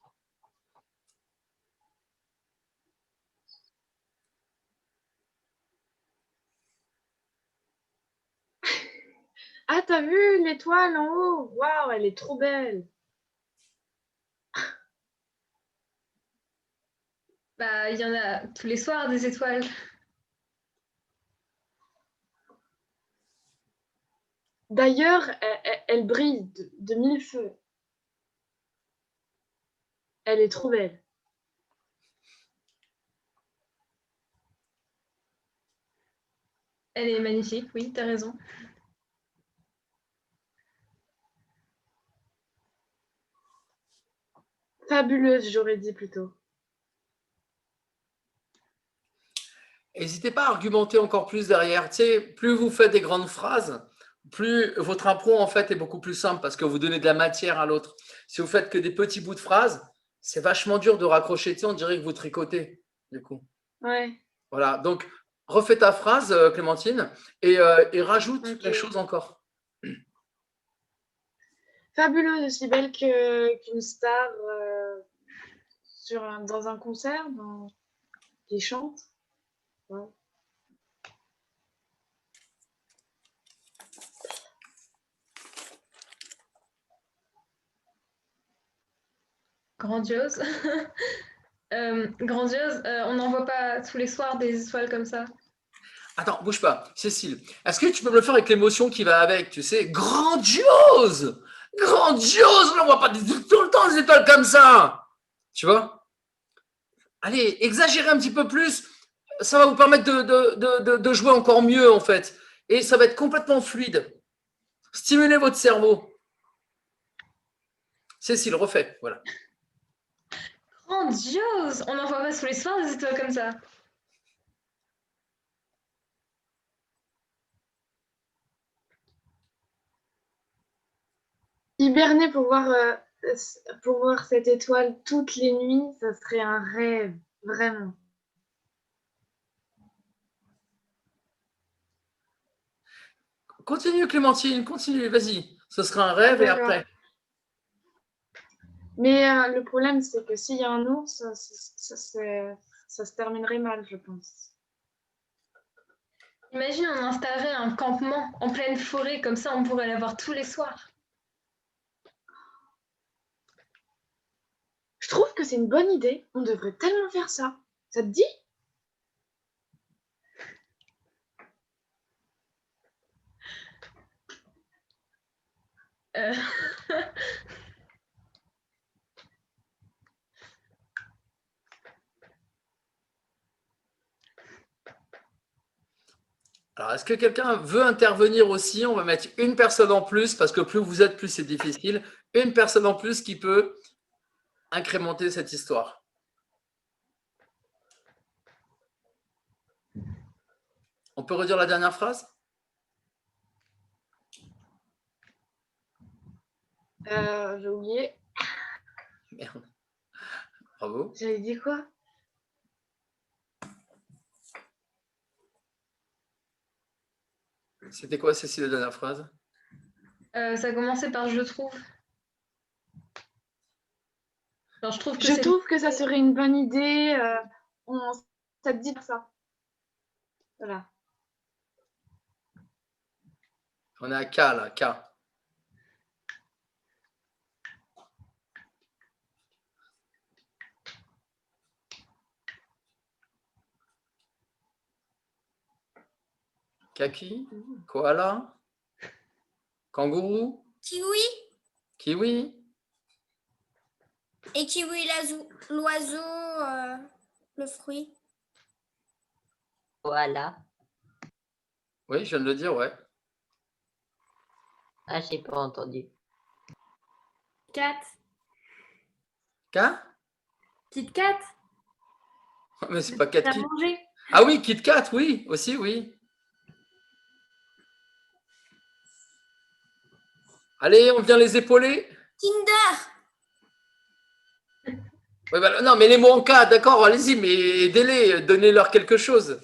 Ah, t'as vu l'étoile en haut? Waouh, elle est trop belle. Bah, il y en a tous les soirs des étoiles. D'ailleurs, elle brille de mille feux. Elle est trop belle. Elle est magnifique, oui, t'as raison. Fabuleuse, j'aurais dit plutôt. N'hésitez pas à argumenter encore plus derrière. Tu sais, plus vous faites des grandes phrases, plus votre impro en fait est beaucoup plus simple parce que vous donnez de la matière à l'autre. Si vous faites que des petits bouts de phrases, c'est vachement dur de raccrocher. Tu sais, on dirait que vous tricotez du coup. Ouais. Voilà. Donc, refais ta phrase, Clémentine, et rajoute la chose encore. Fabuleuse, aussi belle qu'une star dans un concert qui chante. Ouais. Grandiose. Grandiose. On n'en voit pas tous les soirs des étoiles comme ça. Attends, bouge pas. Cécile, est-ce que tu peux me le faire avec l'émotion qui va avec, tu sais? Grandiose! Grandiose! On ne voit pas tout le temps des étoiles comme ça! Tu vois? Allez, exagérez un petit peu plus. Ça va vous permettre de jouer encore mieux, en fait. Et ça va être complètement fluide. Stimulez votre cerveau. Cécile, refais. Voilà. Grandiose! On n'en voit pas tous les soirs des étoiles comme ça. Hiberner pour voir cette étoile toutes les nuits, ça serait un rêve, vraiment. Continue, Clémentine, continue, vas-y. Ce sera un rêve et après. Mais le problème, c'est que s'il y a un ours, ça se terminerait mal, je pense. Imagine, on installerait un campement en pleine forêt, comme ça on pourrait l'avoir tous les soirs. Je trouve que c'est une bonne idée. On devrait tellement faire ça. Ça te dit? Alors, est-ce que quelqu'un veut intervenir aussi? On va mettre une personne en plus parce que plus vous êtes, plus c'est difficile. Une personne en plus qui peut incrémenter cette histoire. On peut redire la dernière phrase? J'ai oublié. Merde. Bravo. J'avais dit quoi? C'était quoi, Cécile, la dernière phrase? Ça commençait par je trouve. Alors, je trouve que ça serait une bonne idée. Ça te dit ça? Voilà. On est à K là, K. Kaki, koala, kangourou, Kiwi kiwi, et kiwi l'oiseau, le fruit. Voilà. oui, je viens de le dire, ouais. Ah, j'ai pas entendu. Cat. Ka Kit Kat. Mais c'est pas T'as Kat Kit. mangé. Ah oui, Kit Kat, oui, aussi, oui. Allez, on vient les épauler. Kinder. Ouais, bah, non, mais les mots en K, d'accord, allez-y, mais aidez-les, donnez-leur quelque chose.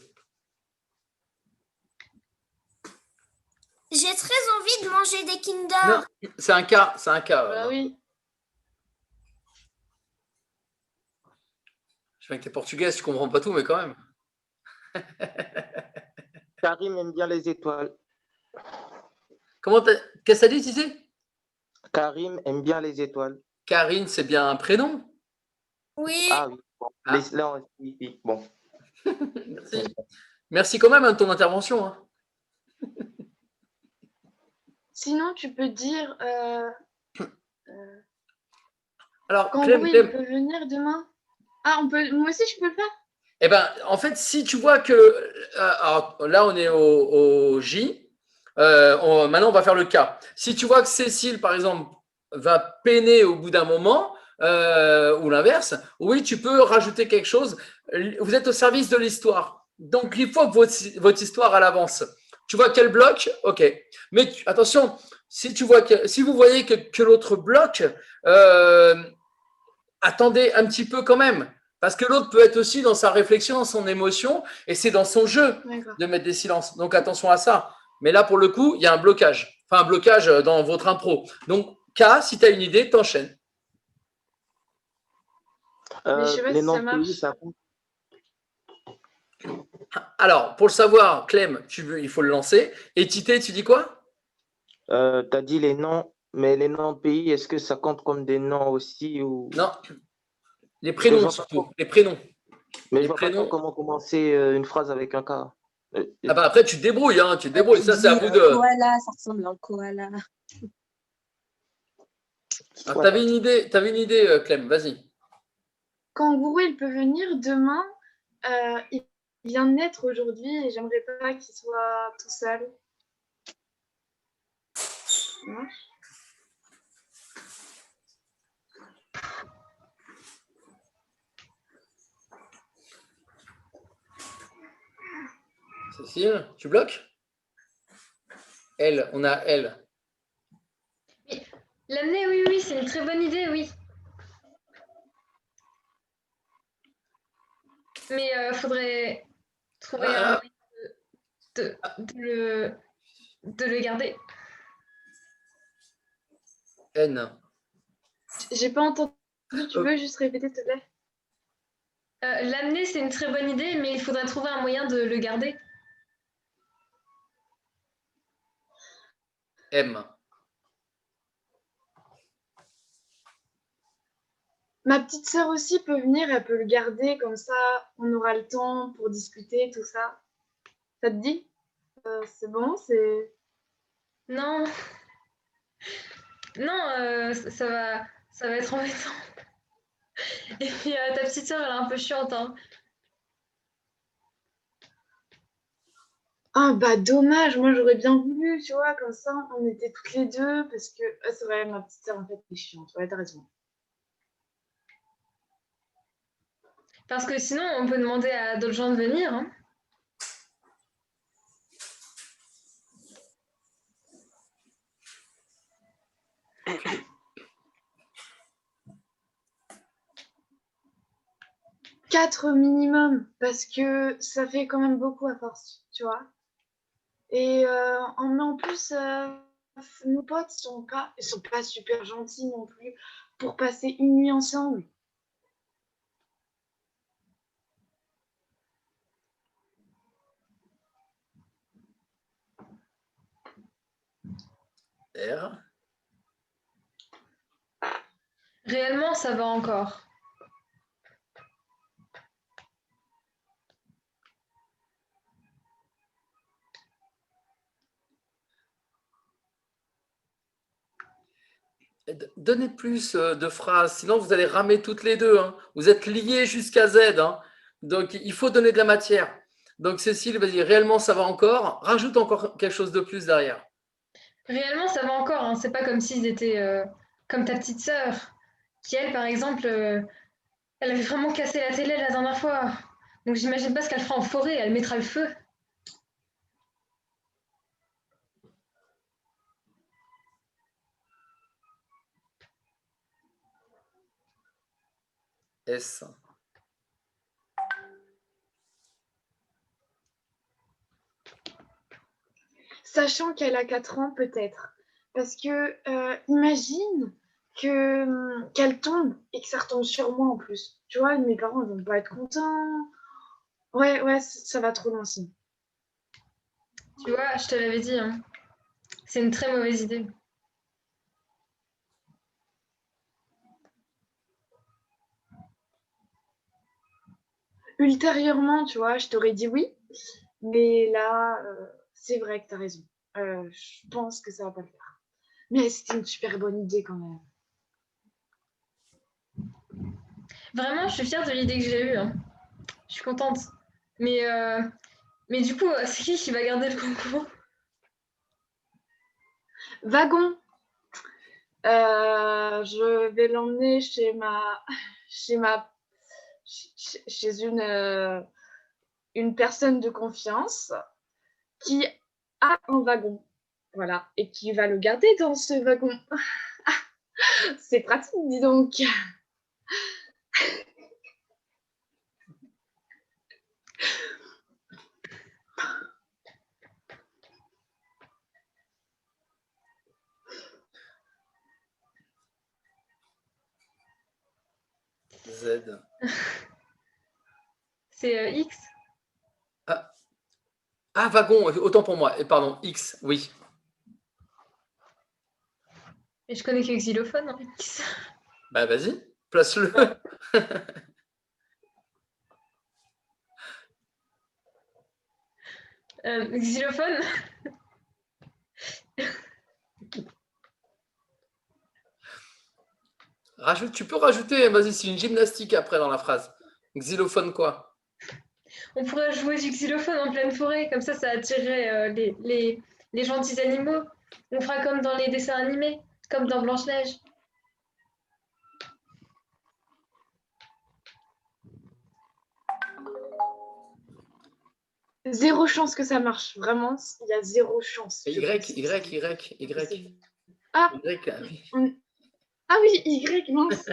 J'ai très envie de manger des Kinder. Non, c'est un K, c'est un K. Bah oui. Je sais que t'es portugaise, tu comprends pas tout, mais quand même. Karim aime bien les étoiles. Qu'est-ce que ça dit, tu sais? Karim aime bien les étoiles. Karine, c'est bien un prénom? Oui. Ah oui, bon. Ah. Là, oui, bon. Merci. Merci quand même de ton intervention. Hein. Sinon, tu peux dire Alors, Kangourou, il peut venir demain. Ah, moi aussi, je peux le faire. Eh ben, en fait, si tu vois que alors, là, on est au J, maintenant, on va faire le K. Si tu vois que Cécile, par exemple, va peiner au bout d'un moment, ou l'inverse, oui, tu peux rajouter quelque chose. Vous êtes au service de l'histoire. Donc, il faut que votre histoire, elle avance. Tu vois quel bloc? OK. Mais attention, si vous voyez que l'autre bloc, attendez un petit peu quand même. Parce que l'autre peut être aussi dans sa réflexion, dans son émotion, et c'est dans son jeu de mettre des silences. Donc attention à ça. Mais là, pour le coup, il y a un blocage. Enfin, un blocage dans votre impro. Donc, K, si tu as une idée, t'enchaînes. Mais je sais pas les si noms ça de marche. pays, ça compte. Alors, pour le savoir, Clem, il faut le lancer. Et Tité, tu dis quoi? Tu as dit les noms, mais les noms de pays, est-ce que ça compte comme des noms aussi ou... Non. Les prénoms, surtout. Les prénoms. Mais les je vois pas trop comment commencer une phrase avec un K. Ah bah après, tu te débrouilles. Hein, tu te débrouilles. Ça, c'est à vous de... Koala, ça ressemble à un koala. Alors, t'avais une idée, Clem, vas-y. Kangourou, il peut venir demain. Il vient de naître aujourd'hui et j'aimerais pas qu'il soit tout seul. Ça marche? Cécile, tu bloques? Elle, on a elle. L'amener, oui, c'est une très bonne idée, oui. Mais faudrait trouver un moyen de le garder. N. J'ai pas entendu, tu peux juste répéter, s'il te plaît? L'amener, c'est une très bonne idée, mais il faudrait trouver un moyen de le garder. M. Ma petite sœur aussi peut venir, elle peut le garder, comme ça on aura le temps pour discuter, tout ça. Ça te dit? C'est bon, c'est... Non. Non, ça va être embêtant. Et puis ta petite sœur, elle est un peu chiante, hein. Ah bah dommage, moi j'aurais bien voulu, tu vois, comme ça on était toutes les deux, parce que c'est vrai, ma petite sœur en fait est chiante, ouais, t'as raison. Parce que sinon, on peut demander à d'autres gens de venir, hein. Quatre minimum, parce que ça fait quand même beaucoup à force, tu vois. Et en plus, nos potes ils sont pas super gentils non plus pour passer une nuit ensemble. R. Réellement, ça va encore. Donnez plus de phrases, sinon vous allez ramer toutes les deux. Hein. Vous êtes liés jusqu'à Z. Hein. Donc, il faut donner de la matière. Donc, Cécile, vas-y, réellement, ça va encore. Rajoute encore quelque chose de plus derrière. Réellement, ça va encore. Hein. C'est pas comme s'ils étaient comme ta petite sœur, qui elle, par exemple, elle avait vraiment cassé la télé la dernière fois. Donc j'imagine pas ce qu'elle fera en forêt. Elle mettra le feu. S. Sachant qu'elle a 4 ans, peut-être. Parce que, imagine qu'elle tombe et que ça retombe sur moi en plus. Tu vois, mes parents ne vont pas être contents. Ouais, ça va trop loin, si. Tu vois, je te l'avais dit. Hein. C'est une très mauvaise idée. Ultérieurement, tu vois, je t'aurais dit oui. Mais là, c'est vrai que tu as raison. Je pense que ça va pas le faire. Mais c'était une super bonne idée quand même. Vraiment, je suis fière de l'idée que j'ai eue. Hein. Je suis contente. Mais du coup, c'est qui va garder le concours? Wagon. Je vais l'emmener chez une personne de confiance qui a un wagon. Voilà. Et qui va le garder dans ce wagon. C'est pratique, dis donc. Z. C'est X. Ah, wagon, autant pour moi. Pardon, X, oui. Et je connais que xylophone. Hein. Bah, vas-y, place-le. Xylophone. Tu peux rajouter, vas-y, c'est une gymnastique après dans la phrase. Xylophone quoi? On pourrait jouer du xylophone en pleine forêt, comme ça attirerait les gentils animaux. On fera comme dans les dessins animés, comme dans Blanche-Neige. Zéro chance que ça marche. Vraiment, il y a zéro chance. Y. Ah, oui. Ah oui, Y, mince.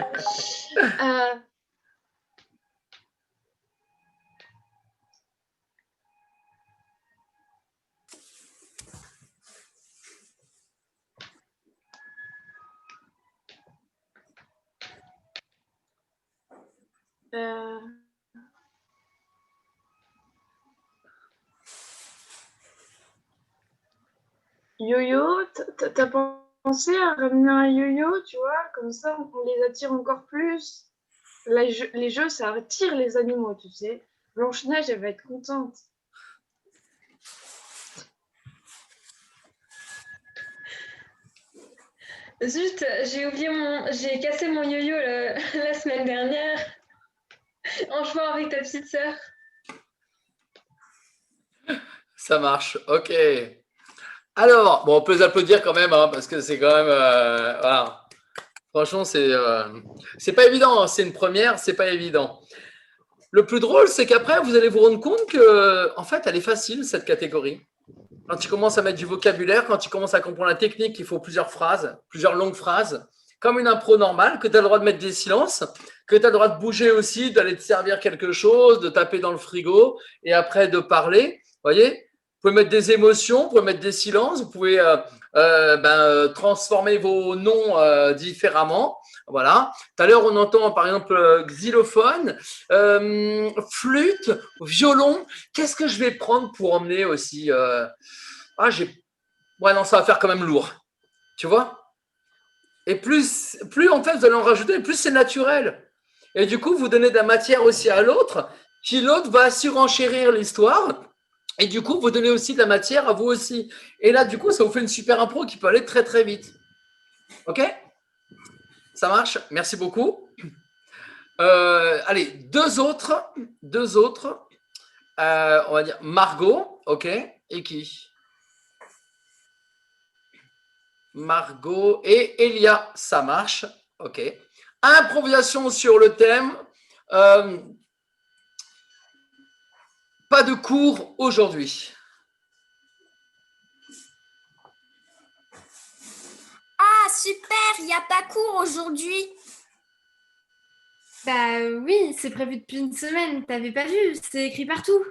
Yo-yo, t'as pensé à ramener un yo-yo, tu vois, comme ça on les attire encore plus. Les jeux, ça attire les animaux, tu sais. Blanche-Neige, elle va être contente. Zut, j'ai cassé mon yo-yo la semaine dernière en jouant avec ta petite sœur. Ça marche, ok. Alors, bon, on peut les applaudir quand même, hein, parce que c'est quand même, voilà. Franchement, c'est pas évident, hein, c'est une première, c'est pas évident. Le plus drôle, c'est qu'après, vous allez vous rendre compte que, en fait, elle est facile, cette catégorie. Quand tu commences à mettre du vocabulaire, quand tu commences à comprendre la technique, il faut plusieurs phrases, plusieurs longues phrases, comme une impro normale, que tu as le droit de mettre des silences, que tu as le droit de bouger aussi, d'aller te servir quelque chose, de taper dans le frigo, et après de parler, vous voyez? Vous pouvez mettre des émotions, vous pouvez mettre des silences, vous pouvez transformer vos noms différemment. Voilà. Tout à l'heure, on entend par exemple xylophone, flûte, violon. Qu'est-ce que je vais prendre pour emmener aussi Ouais, non, ça va faire quand même lourd. Tu vois? Et plus en fait vous allez en rajouter, plus c'est naturel. Et du coup, vous donnez de la matière aussi à l'autre, qui l'autre va surenchérir l'histoire. Et du coup, vous donnez aussi de la matière à vous aussi. Et là, du coup, ça vous fait une super impro qui peut aller très, très vite. OK? Ça marche? Merci beaucoup. Allez, deux autres. On va dire Margot, ok? Et qui? Margot et Elia, ça marche, ok. Improvisation sur le thème. Pas de cours aujourd'hui. Ah, super, il n'y a pas cours aujourd'hui. Bah oui, c'est prévu depuis une semaine, t'avais pas vu, c'est écrit partout.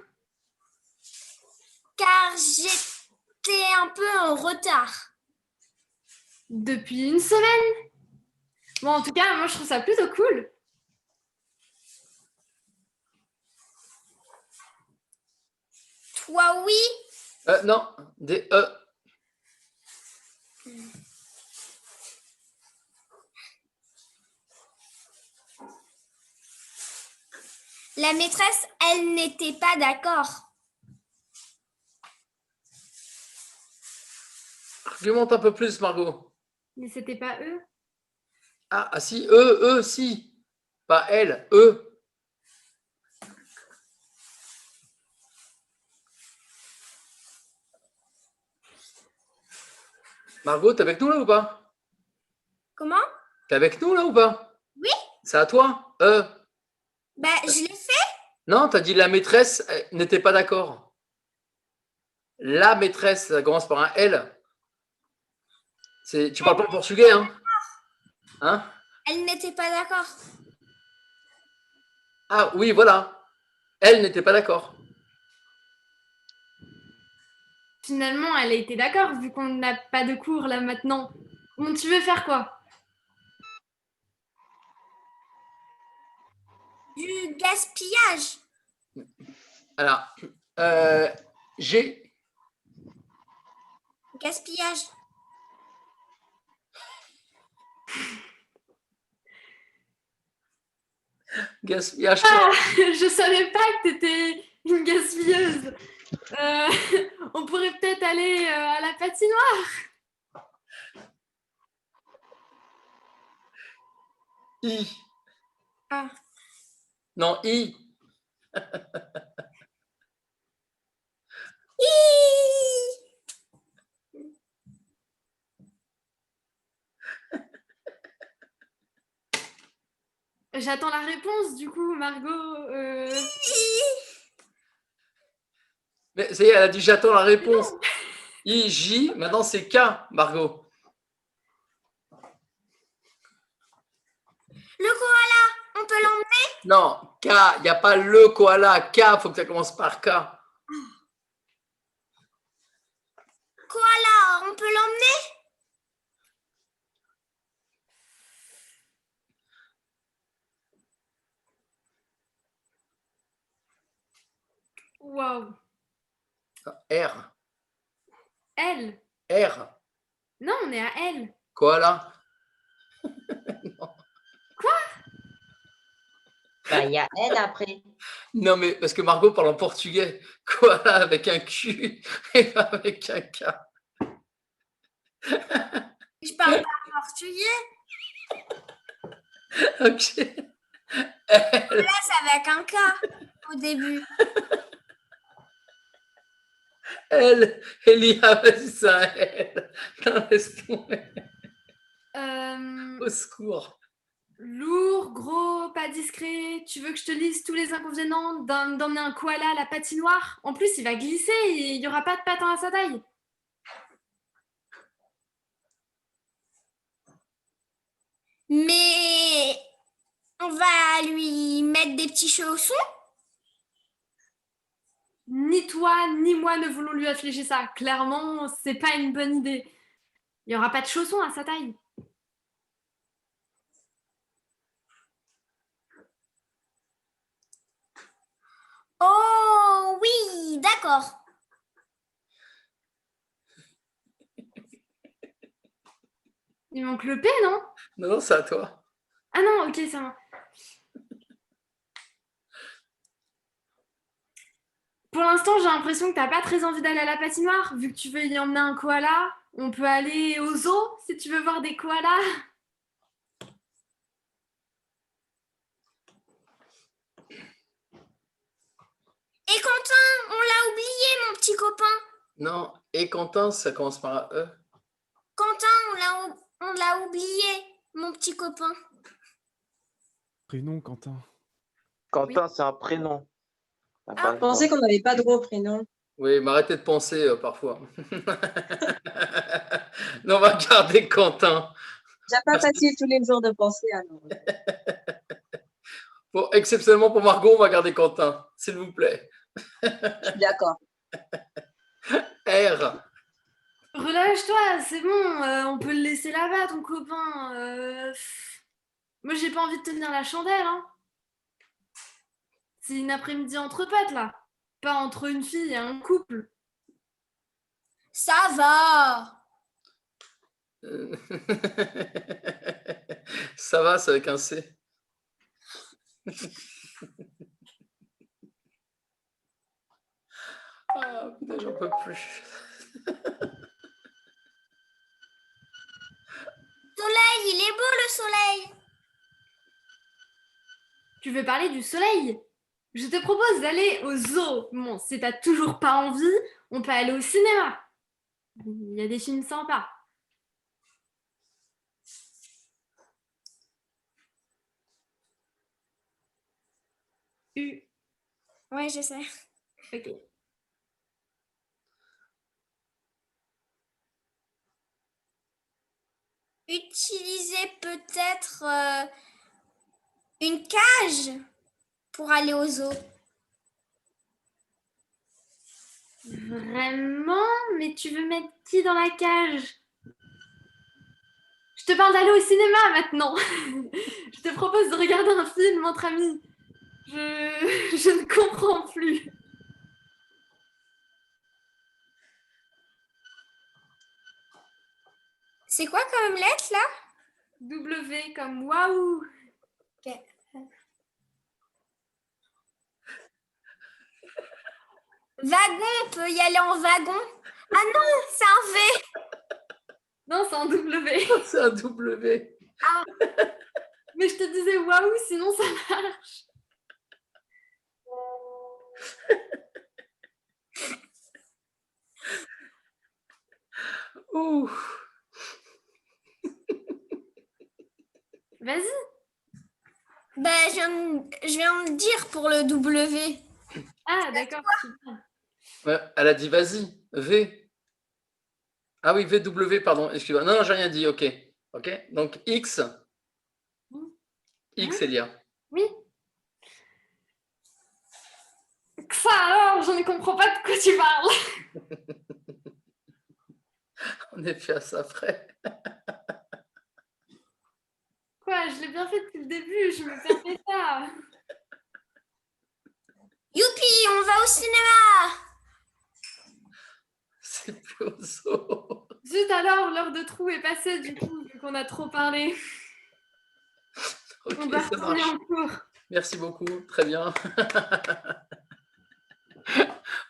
Car j'étais un peu en retard. Depuis une semaine? Bon, en tout cas, moi je trouve ça plutôt cool. Toi, oui? Non, des La maîtresse, elle n'était pas d'accord. Argumente un peu plus, Margot. Mais c'était pas eux. Ah, si, eux, si. Pas elle, eux. Margot, t'es avec nous là ou pas? Comment? T'es avec nous là ou pas? Oui? C'est à toi? Bah, je l'ai fait. Non, t'as dit la maîtresse n'était pas d'accord. La maîtresse, ça commence par un L. Tu parles pas le portugais, hein? Hein? Elle n'était pas d'accord. Ah oui, voilà. Elle n'était pas d'accord. Finalement, elle a été d'accord, vu qu'on n'a pas de cours là maintenant. Bon, tu veux faire quoi? Du gaspillage. Alors, j'ai Gaspillage. gaspillage. Ah, je savais pas que t'étais une gaspilleuse. On pourrait peut-être aller à la patinoire. I. Ah. Non, I. J'attends la réponse du coup, Margot. Mais ça y est, elle a dit j'attends la réponse. I, J, maintenant c'est K, Margot. Le koala, on peut l'emmener? Non, K, il n'y a pas le koala. K, il faut que ça commence par K. Koala, on peut l'emmener? Waouh. R. L. R. Non, on est à L. Koala. Quoi? Bah, il y a N après. Non, mais parce que Margot parle en portugais. Koala avec un Q et pas avec un K. Je parle pas portugais. Ok. Là, c'est avec un K au début. Elle, Elia, vas-y, c'est un L. Non, laisse tomber. Au secours. Lourd, gros, pas discret. Tu veux que je te lise tous les inconvénients d'emmener un koala à la patinoire? En plus, il va glisser et il n'y aura pas de patin à sa taille. Mais on va lui mettre des petits chaussons? Ni toi, ni moi ne voulons lui affliger ça. Clairement, c'est pas une bonne idée. Il n'y aura pas de chaussons à sa taille. Oh oui, d'accord. Il manque le P, non? Non, c'est à toi. Ah non, ok, ça va. Pour l'instant, j'ai l'impression que t'as pas très envie d'aller à la patinoire. Vu que tu veux y emmener un koala, on peut aller au zoo si tu veux voir des koalas. Et Quentin, on l'a oublié, mon petit copain. Non, et Quentin, ça commence par un E. Quentin, on l'a oublié, mon petit copain. Prénom, Quentin. Quentin, c'est un prénom. T'as pas Je le pensais droit. qu'on n'avait pas droit au prénom. Oui, mais arrêtez de penser parfois. Non, on va garder Quentin. Déjà pas facile tous les jours de penser alors. Exceptionnellement pour Margot, on va garder Quentin, s'il vous plaît. Je suis d'accord. R. Relâche-toi, c'est bon, on peut le laisser là-bas, ton copain. Moi, j'ai pas envie de tenir la chandelle, hein. C'est une après-midi entre potes, là. Pas entre une fille et un couple. Ça va. Ça va, c'est avec un C. Ah, putain, j'en peux plus. Soleil, il est beau le soleil. Tu veux parler du soleil? Je te propose d'aller au zoo. Bon, si t'as toujours pas envie, on peut aller au cinéma. Il y a des films sympas. Ouais, je sais. Ok. Utiliser peut-être une cage pour aller au zoo. Vraiment? Mais tu veux mettre qui dans la cage? Je te parle d'aller au cinéma maintenant. Je te propose de regarder un film entre amis. Je ne comprends plus. C'est quoi comme lettre là? W comme waouh. Ok. Wagon, on peut y aller en wagon. Ah non, c'est un V. Non, c'est un W. C'est un W. Ah. Mais je te disais waouh, sinon ça marche. Ouh. Vas-y. Ben, je viens de dire pour le W. Ah, d'accord. Super. Ouais, elle a dit vas-y, V. Ah oui, VW, pardon, excuse-moi. Non, non, j'ai rien dit, ok. Ok, donc X. X, Elia. Oui. Ça alors, je ne comprends pas de quoi tu parles. On est fait à ça frais. Quoi, je l'ai bien fait depuis le début, je me permets ça. Youpi, on va au cinéma. C'est plus au zoo. Zut alors, l'heure de trou est passée du coup, vu qu'on a trop parlé. Ok, On va ça retourner marche. en cours. Merci beaucoup, très bien.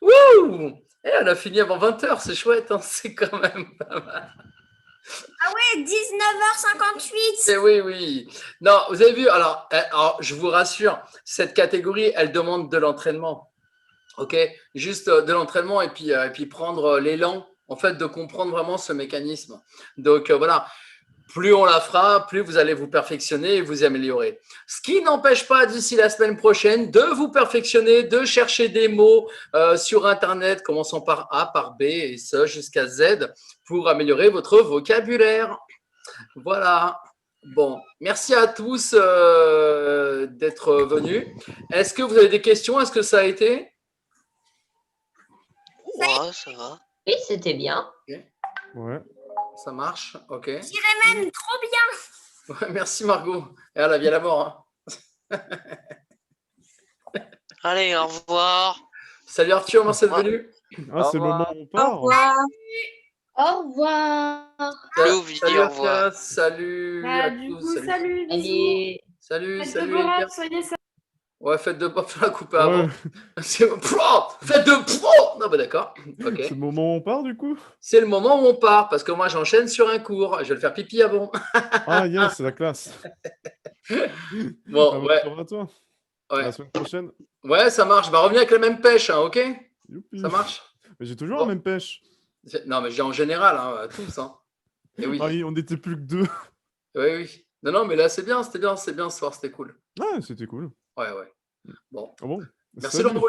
Wouh! Eh, elle a fini avant 20h, c'est chouette, hein, c'est quand même pas mal. Ah ouais, 19h58. Eh oui, oui. Non, vous avez vu, alors, je vous rassure, cette catégorie, elle demande de l'entraînement. Ok, juste de l'entraînement et puis prendre l'élan, en fait, de comprendre vraiment ce mécanisme. Donc voilà, plus on la fera, plus vous allez vous perfectionner et vous améliorer. Ce qui n'empêche pas d'ici la semaine prochaine de vous perfectionner, de chercher des mots sur Internet, commençant par A, par B et ce jusqu'à Z pour améliorer votre vocabulaire. Voilà. Bon, merci à tous d'être venus. Est-ce que vous avez des questions? Est-ce que ça a été? Ouais, ça va. Oui, c'était bien. Ouais. Ça marche, ok. Je dirais même trop bien. Ouais, merci Margot. Et à la vie à la mort. Hein. Allez, au revoir. Salut Arthur, merci d'être venu. Ah, c'est le moment où on part. Au revoir. Au revoir. Salut, Vivi, Salut au revoir. Arthur, salut à Bah, du tous. coup, salut, bisous. Allez. Salut, Faites de salut beaux les gars. rêves, soyez sages. Ouais, faites de pas la couper Ouais. avant. C'est faites de pro. Non, bah d'accord. Ok. C'est le moment où on part du coup. C'est le moment où on part parce que moi j'enchaîne sur un cours. Je vais le faire pipi avant. Ah yes, c'est la classe. Bon, Ah, bonne ouais. soirée à toi. Ouais. À la semaine prochaine. Ouais, ça marche. Bah, revenez avec la même pêche, hein, ok? Youpi. Ça marche? Mais j'ai toujours Bon. la même pêche. Non, mais je dis en général, hein, à tous. Hein. Et oui. Ah oui, on n'était plus que 2. Oui, oui. Non, mais là, c'est bien ce soir, c'était cool. Ouais, c'était cool. Ouais. Bon. Ah bon? Merci Salut. Laurent.